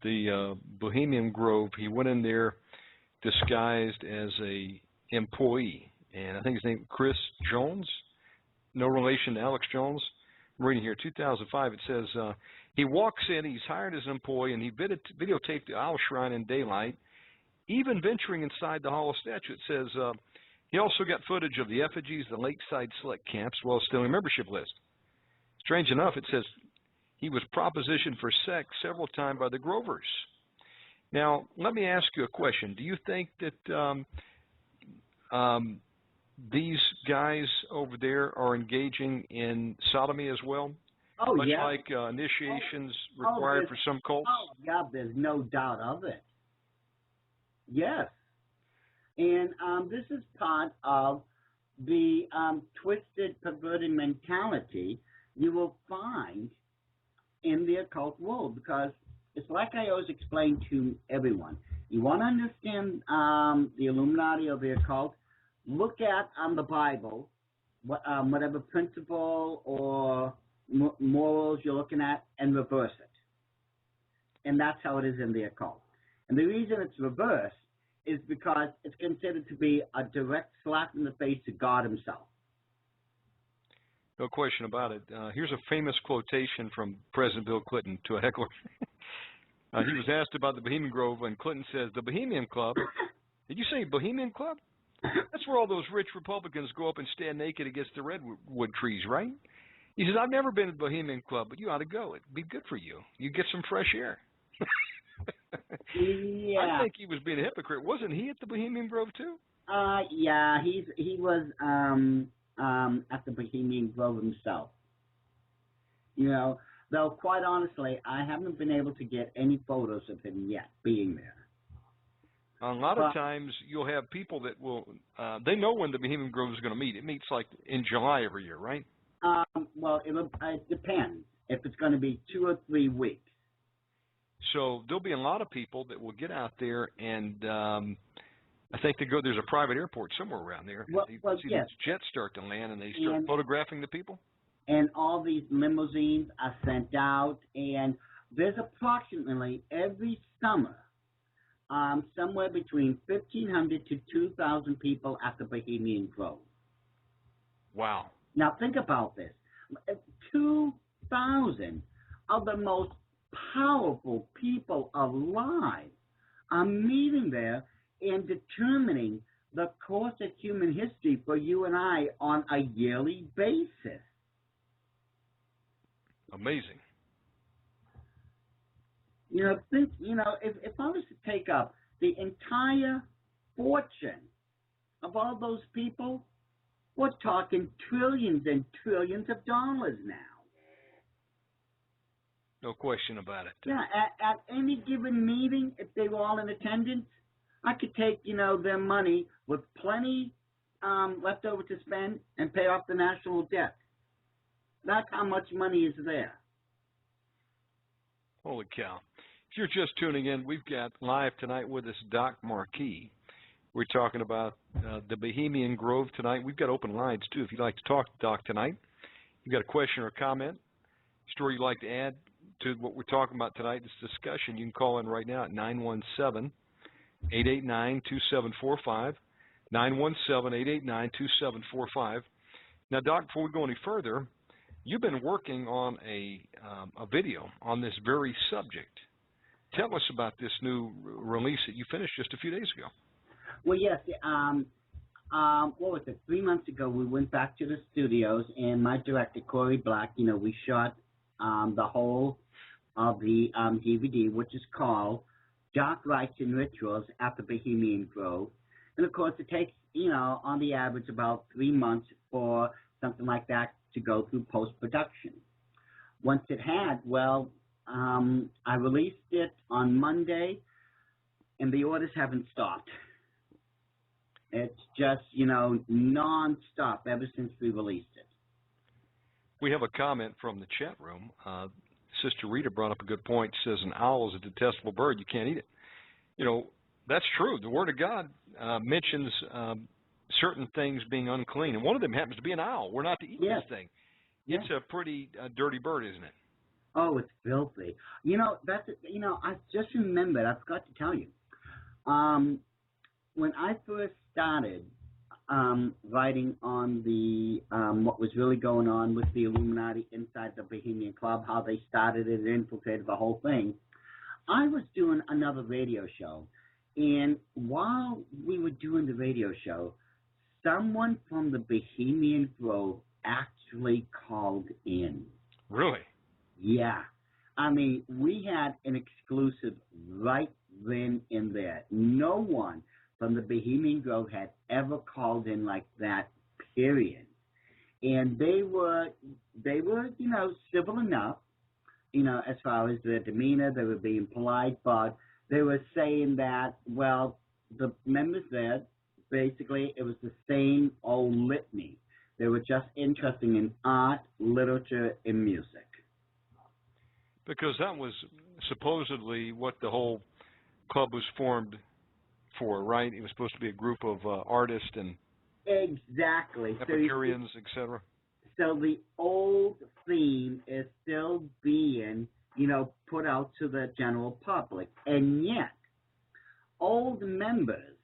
the Bohemian Grove. He went in there disguised as a employee, and I think his name Chris Jones, no relation to Alex Jones. I'm reading here, 2005, it says, he walks in, he's hired as an employee, and he videotaped the owl shrine in daylight, even venturing inside the Hall of Statue. It says, he also got footage of the effigies, the Lakeside Select camps, while still in membership list. Strange enough, it says he was propositioned for sex several times by the Grovers. Now, let me ask you a question. Do you think that these guys over there are engaging in sodomy as well? Oh, much yeah. like initiations required for some cults? Oh, yeah, there's no doubt of it. Yes. And this is part of the twisted, perverted mentality you will find in the occult world, because it's like I always explain to everyone. You want to understand the Illuminati or the occult, look at the Bible, whatever principle or morals you're looking at, and reverse it. And that's how it is in the occult. And the reason it's reversed is because it's considered to be a direct slap in the face to God himself. No question about it. Here's a famous quotation from President Bill Clinton to a heckler. He was asked about the Bohemian Grove, and Clinton says, the Bohemian Club. Did you say Bohemian Club? That's where all those rich Republicans go up and stand naked against the redwood trees, right? He says, I've never been to the Bohemian Club, but you ought to go. It'd be good for you. You get some fresh air. Yeah. I think he was being a hypocrite. Wasn't he at the Bohemian Grove, too? Yeah, he was at the Bohemian Grove himself. You know, though quite honestly, I haven't been able to get any photos of him yet being there. A lot of times you'll have people that will, they know when the Bohemian Grove is going to meet. It meets like in July every year, right? Well, it depends if it's going to be 2 or 3 weeks. So there'll be a lot of people that will get out there, and I think there's a private airport somewhere around there. Well, see yes. these jets start to land, and they start photographing the people. And all these limousines are sent out, and there's approximately every summer somewhere between 1,500 to 2,000 people at the Bohemian Grove. Wow. Now think about this. 2,000 of the most powerful people alive are meeting there and determining the course of human history for you and I on a yearly basis. Amazing. You know, think, if I was to take up the entire fortune of all those people, we're talking trillions and trillions of dollars now. No question about it. Yeah, at any given meeting, if they were all in attendance, I could take, their money with plenty left over to spend and pay off the national debt. That's how much money is there. Holy cow. If you're just tuning in, we've got live tonight with us Doc Marquis. We're talking about the Bohemian Grove tonight. We've got open lines, too, if you'd like to talk to Doc tonight. You've got a question or a comment, story you'd like to add to what we're talking about tonight, this discussion, you can call in right now at 917-889-2745, 917-889-2745. Now, Doc, before we go any further, you've been working on a video on this very subject. Tell us about this new release that you finished just a few days ago. Well, yes. What was it? 3 months ago, we went back to the studios, and my director, Corey Black, we shot the whole of the DVD, which is called Dark Rites and Rituals at the Bohemian Grove. And, of course, it takes, on the average about 3 months for something like that to go through post-production. Once it had, I released it on Monday, and the orders haven't stopped. It's just, non-stop ever since we released it. We have a comment from the chat room. Sister Rita brought up a good point. Says an owl is a detestable bird. You can't eat it. That's true. The Word of God mentions certain things being unclean, and one of them happens to be an owl. We're not to eat this thing. It's a pretty dirty bird, isn't it? Oh, it's filthy. I just remembered, I forgot to tell you. When I first started writing on the what was really going on with the Illuminati inside the Bohemian Club, how they started it and infiltrated the whole thing, I was doing another radio show. And while we were doing the radio show, someone from the Bohemian Grove actually called in. Really? Yeah. I mean, we had an exclusive right then and there. No one from the Bohemian Grove had ever called in like that, period. And they were, civil enough, as far as their demeanor. They were being polite, but they were saying that, the members there, basically, it was the same old litany. They were just interested in art, literature, and music. Because that was supposedly what the whole club was formed for, right? It was supposed to be a group of artists and exactly Epicureans, etc. So the old theme is still being, put out to the general public, and yet old members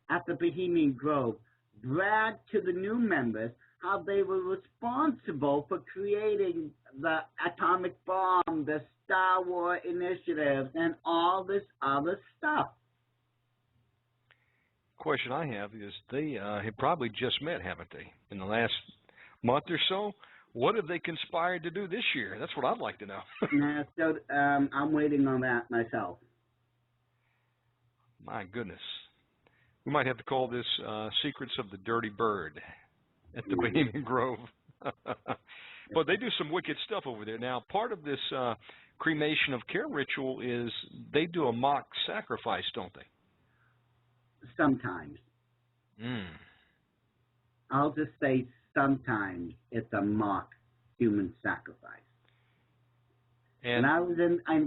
at the Bohemian Grove brag to the new members how they were responsible for creating the atomic bomb, the Star Wars initiatives, and all this other stuff. Question I have is they have probably just met, haven't they, in the last month or so? What have they conspired to do this year? That's what I'd like to know. Nah, so I'm waiting on that myself. My goodness. We might have to call this Secrets of the Dirty Bird at the Bohemian Grove. But they do some wicked stuff over there. Now, part of this cremation of care ritual is they do a mock sacrifice, don't they? Sometimes. I'll just say sometimes it's a mock human sacrifice. And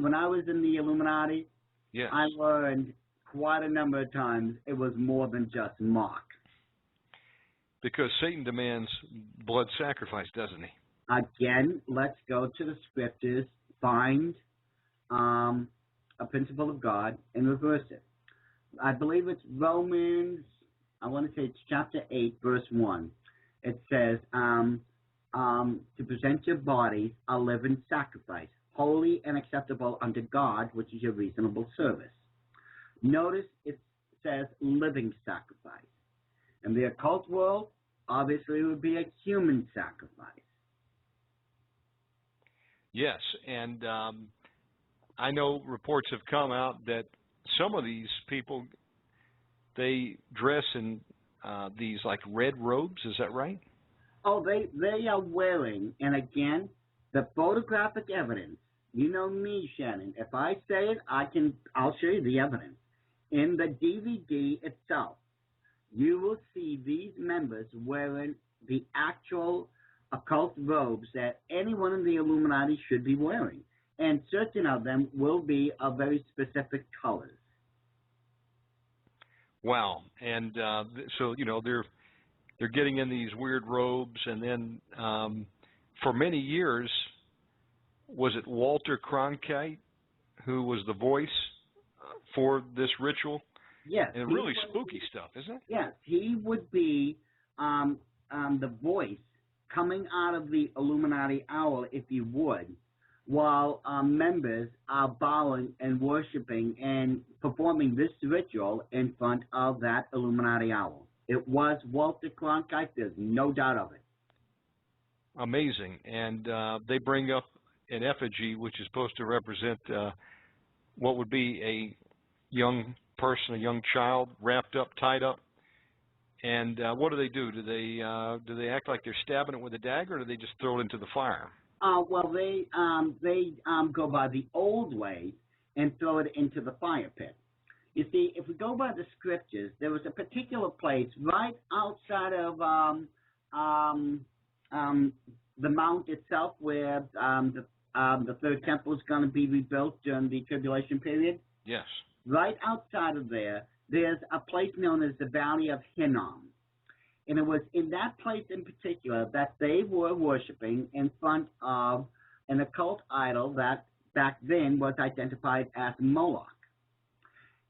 when I was in the Illuminati, yes. I learned quite a number of times it was more than just mock. Because Satan demands blood sacrifice, doesn't he? Again, let's go to the scriptures, find a principle of God, and reverse it. I believe it's Romans, I want to say it's chapter 8, verse 1. It says, to present your bodies a living sacrifice, holy and acceptable unto God, which is your reasonable service. Notice it says living sacrifice. In the occult world, obviously it would be a human sacrifice. Yes, and I know reports have come out that some of these people, they dress in these like red robes. Is that right? Oh, they are wearing, and again, the photographic evidence. You know me, Shannon. If I say it, I'll show you the evidence. In the DVD itself, you will see these members wearing the actual occult robes that anyone in the Illuminati should be wearing. And certain of them will be of very specific colors. Wow. And so, you know, they're getting in these weird robes, and then for many years, was it Walter Cronkite who was the voice for this ritual? Yes. And really spooky stuff, isn't it? Yes. He would be the voice coming out of the Illuminati owl, if you would, while members are bowing and worshiping and performing this ritual in front of that Illuminati owl. It was Walter Cronkite. There's no doubt of it. Amazing. And they bring up an effigy, which is supposed to represent what would be a young person, a young child, wrapped up, tied up. And what do? Do they act like they're stabbing it with a dagger, or do they just throw it into the fire? Well, they go by the old way and throw it into the fire pit. You see, if we go by the scriptures, there was a particular place right outside of the mount itself where the third temple is going to be rebuilt during the tribulation period. Yes. Right outside of there, there's a place known as the Valley of Hinnom. And it was in that place in particular that they were worshiping in front of an occult idol that back then was identified as Moloch.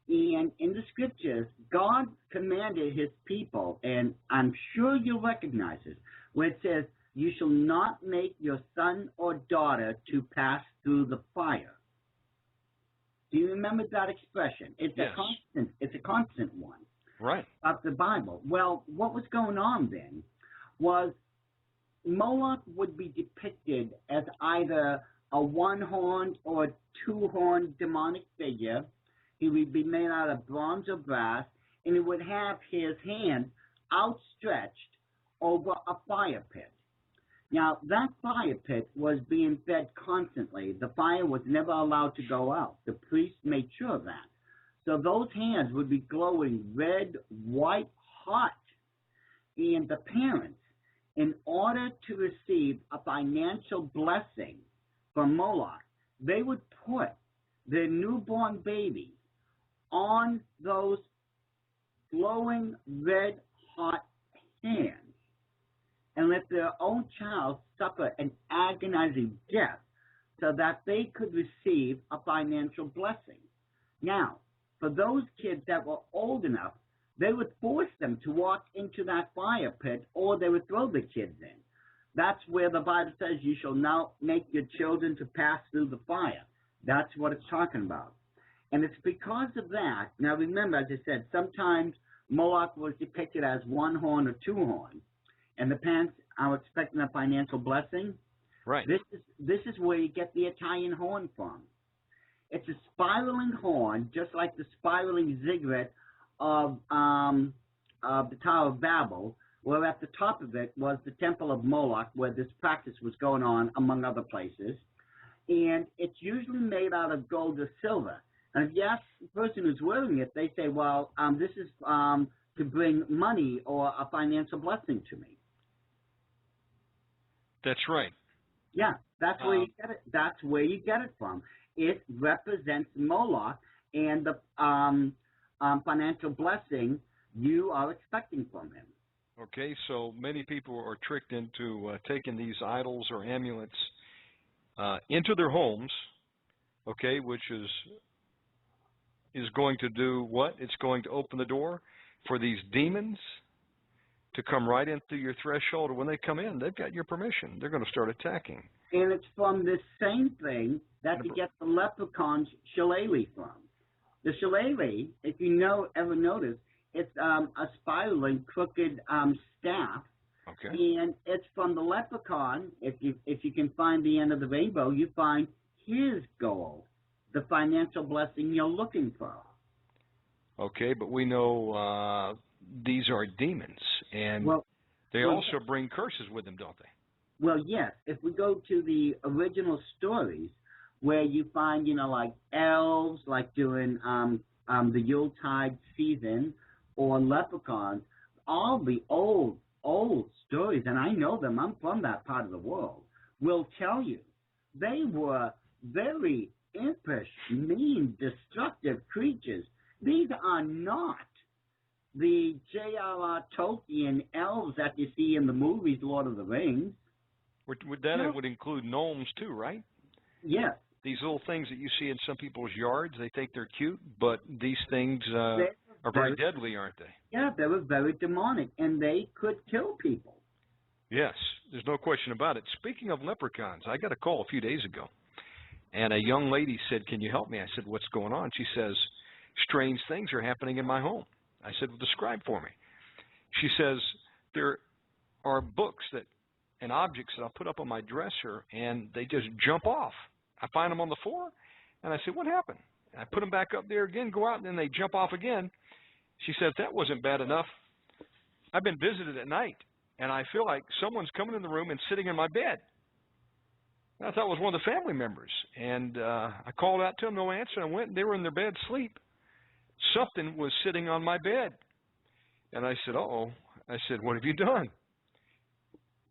And in the scriptures, God commanded his people, and I'm sure you'll recognize this, where it says, you shall not make your son or daughter to pass through the fire. Do you remember that expression? It's yes. It's a constant one. Right. Of the Bible. Well, what was going on then was Moloch would be depicted as either a one-horned or two-horned demonic figure. He would be made out of bronze or brass, and he would have his hand outstretched over a fire pit. Now, that fire pit was being fed constantly. The fire was never allowed to go out. The priest made sure of that. So those hands would be glowing red, white, hot. And the parents, in order to receive a financial blessing from Moloch, they would put their newborn baby on those glowing red, hot hands and let their own child suffer an agonizing death so that they could receive a financial blessing. Now, for those kids that were old enough, they would force them to walk into that fire pit, or they would throw the kids in. That's where the Bible says you shall now make your children to pass through the fire. That's what it's talking about. And it's because of that. Now remember, as I said, sometimes Moloch was depicted as one horn or two horns, and the parents are expecting a financial blessing. Right. This is where you get the Italian horn from. It's a spiraling horn, just like the spiraling ziggurat of the Tower of Babel, where at the top of it was the Temple of Moloch, where this practice was going on, among other places. And it's usually made out of gold or silver. And if you ask the person who's wearing it, they say, well, this is to bring money or a financial blessing to me. That's right. Yeah, that's where you get it. That's where you get it from. It represents Moloch and the financial blessing you are expecting from him. Okay, so many people are tricked into taking these idols or amulets into their homes, okay, which is going to do what? It's going to open the door for these demons to come right in through your threshold. Or when they come in, they've got your permission. They're going to start attacking. And it's from this same thing that you get the leprechaun's shillelagh from. The shillelagh, if you ever notice, it's a spiraling, crooked staff. Okay. And it's from the leprechaun. If you can find the end of the rainbow, you find his goal, the financial blessing you're looking for. Okay, but we know these are demons, and they also bring curses with them, don't they? Well, yes. If we go to the original stories, where you find, like elves, like during the Yuletide season, or leprechauns, all the old stories, and I know them, I'm from that part of the world, will tell you they were very impish, mean, destructive creatures. These are not the J.R.R. Tolkien elves that you see in the movies Lord of the Rings. It would include gnomes too, right? Yes. These little things that you see in some people's yards, they think they're cute, but these things are very deadly, aren't they? Yeah, they were very demonic, and they could kill people. Yes, there's no question about it. Speaking of leprechauns, I got a call a few days ago, and a young lady said, can you help me? I said, what's going on? She says, strange things are happening in my home. I said, well, describe for me. She says, there are books and objects that I put up on my dresser, and they just jump off. I find them on the floor, and I said, what happened? And I put them back up there again, go out, and then they jump off again. She said, if that wasn't bad enough, I've been visited at night, and I feel like someone's coming in the room and sitting in my bed. And I thought it was one of the family members. And I called out to them, no answer. I went, and they were in their bed asleep. Something was sitting on my bed. And I said, uh-oh. I said, what have you done?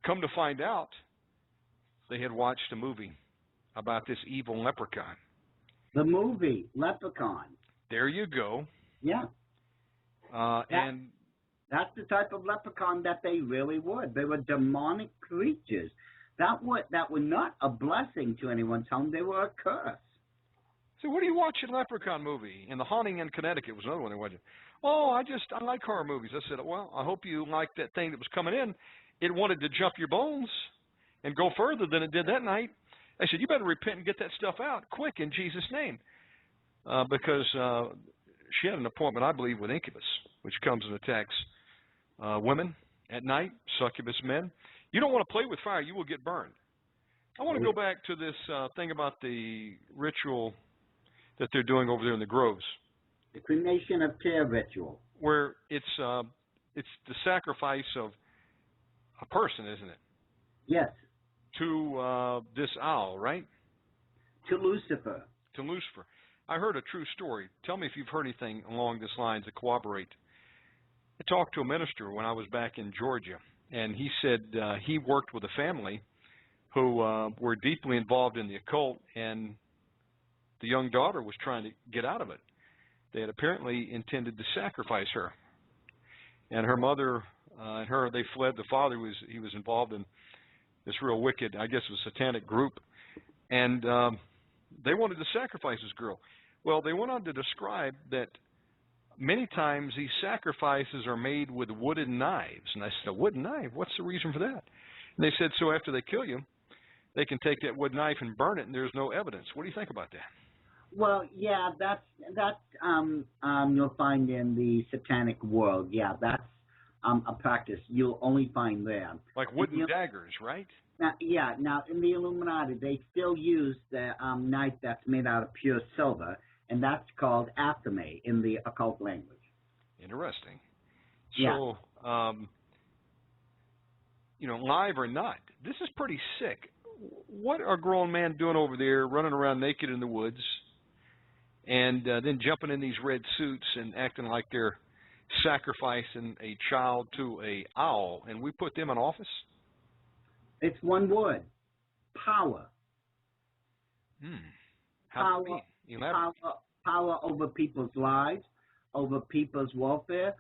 Come to find out, they had watched a movie about this evil leprechaun. The movie, Leprechaun. There you go. Yeah. And that's the type of leprechaun that they really were. They were demonic creatures that were not a blessing to anyone's home. They were a curse. So what are you watching, Leprechaun movie? And The Haunting in Connecticut was another one they watched. Oh, I like horror movies. I said, well, I hope you liked that thing that was coming in. It wanted to jump your bones and go further than it did that night. I said, you better repent and get that stuff out quick in Jesus' name. Because she had an appointment, I believe, with Incubus, which comes and attacks women at night, succubus men. You don't want to play with fire. You will get burned. I want to go back to this thing about the ritual that they're doing over there in the groves. The cremation of care ritual. Where it's the sacrifice of a person, isn't it? Yes. To this owl, right? To Lucifer. To Lucifer. I heard a true story. Tell me if you've heard anything along this lines to corroborate. I talked to a minister when I was back in Georgia, and he said he worked with a family who were deeply involved in the occult, and the young daughter was trying to get out of it. They had apparently intended to sacrifice her. And her mother and her, they fled. The father was involved in this real wicked, I guess it was satanic group. And they wanted to sacrifice this girl. Well, they went on to describe that many times these sacrifices are made with wooden knives. And I said, a wooden knife? What's the reason for that? And they said, so after they kill you, they can take that wood knife and burn it, and there's no evidence. What do you think about that? Well, yeah, that's you'll find in the satanic world. Yeah, that's a practice you'll only find there. Like wooden daggers, right? Yeah. Now, in the Illuminati, they still use the knife that's made out of pure silver, and that's called athame in the occult language. Interesting. Yeah. So, live or not, this is pretty sick. What are grown men doing over there running around naked in the woods and then jumping in these red suits and acting like they're sacrificing a child to a owl, and we put them in office? It's one word: power. Power over people's lives, over people's welfare,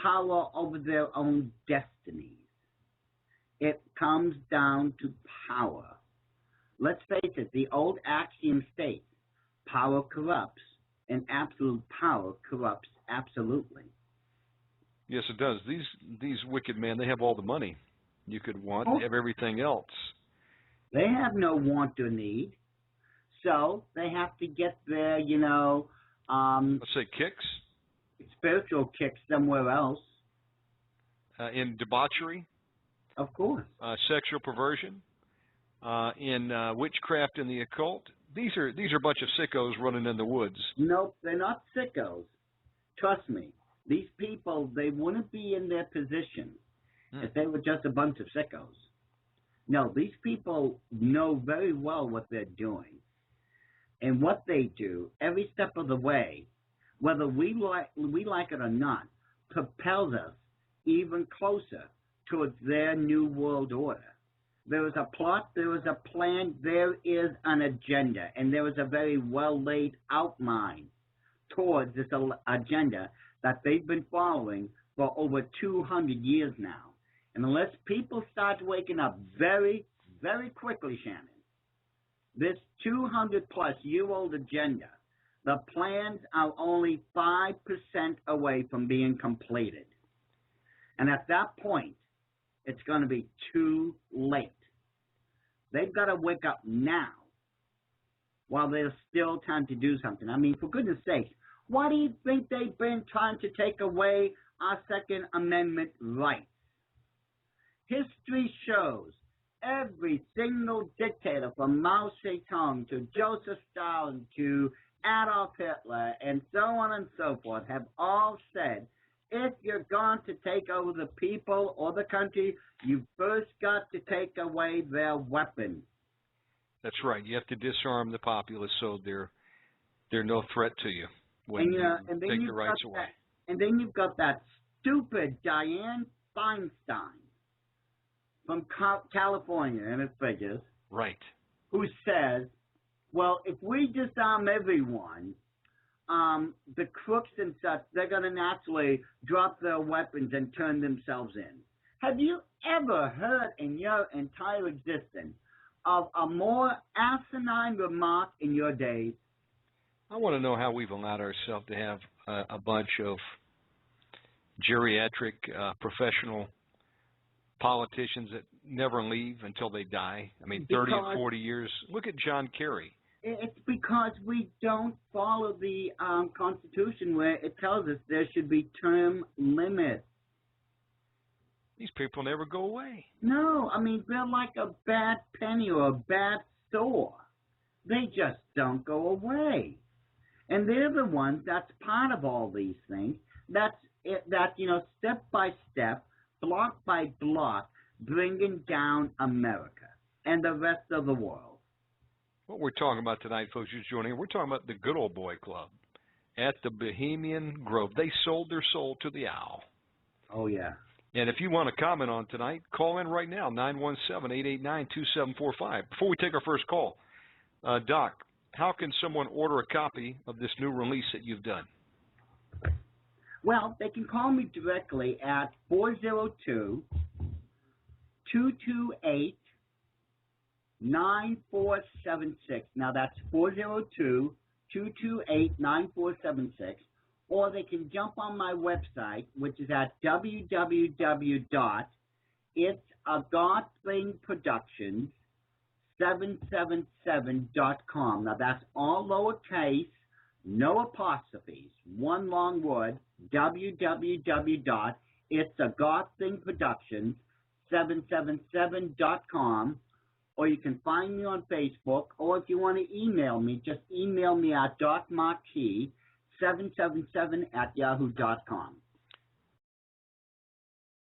power over their own destinies. It comes down to power. Let's face it, the old axiom states, power corrupts, and absolute power corrupts absolutely. Yes, it does. These wicked men, they have all the money you could want. They have everything else. They have no want or need. So they have to get their, let's say kicks? Spiritual kicks somewhere else. In debauchery? Of course. Sexual perversion? In witchcraft and the occult? These are a bunch of sickos running in the woods. Nope, they're not sickos. Trust me. These people, they wouldn't be in their position if they were just a bunch of sickos. No, these people know very well what they're doing. And what they do, every step of the way, whether we like it or not, propels us even closer towards their new world order. There is a plot, there is a plan, there is an agenda, and there is a very well laid outline towards this agenda that they've been following for over 200 years now. And unless people start waking up very, very quickly, Shannon, this 200-plus-year-old agenda, the plans are only 5% away from being completed. And at that point, it's going to be too late. They've got to wake up now while there's still time to do something. I mean, for goodness sake, why do you think they've been trying to take away our Second Amendment rights? History shows every single dictator from Mao Zedong to Joseph Stalin to Adolf Hitler and so on and so forth have all said, if you're going to take over the people or the country, you've first got to take away their weapons. That's right. You have to disarm the populace so they're no threat to you when you take the rights away. And then you've got that stupid Dianne Feinstein from California, and it figures, right, who says, well, if we disarm everyone, the crooks and such, they're going to naturally drop their weapons and turn themselves in. Have you ever heard in your entire existence of a more asinine remark in your days? I want to know how we've allowed ourselves to have a bunch of geriatric professional politicians that never leave until they die. I mean, 30 and 40 years. Look at John Kerry. It's because we don't follow the Constitution where it tells us there should be term limits. These people never go away. No, I mean, they're like a bad penny or a bad store. They just don't go away. And they're the ones that's part of all these things. That step by step, block by block, bringing down America and the rest of the world. What we're talking about tonight, folks, who's joining, we're talking about the Good Old Boy Club at the Bohemian Grove. They sold their soul to the owl. Oh, yeah. And if you want to comment on tonight, call in right now, 917-889-2745. Before we take our first call, Doc, how can someone order a copy of this new release that you've done? Well, they can call me directly at 402-228-9476. Now, that's 402-228-9476. or they can jump on my website, which is at www.itsagothlingproductions777.com. Now, that's all lowercase, no apostrophes, one long word, www.itsagothlingproductions777.com. Or you can find me on Facebook, or if you want to email me, just email me at .marquis777@yahoo.com.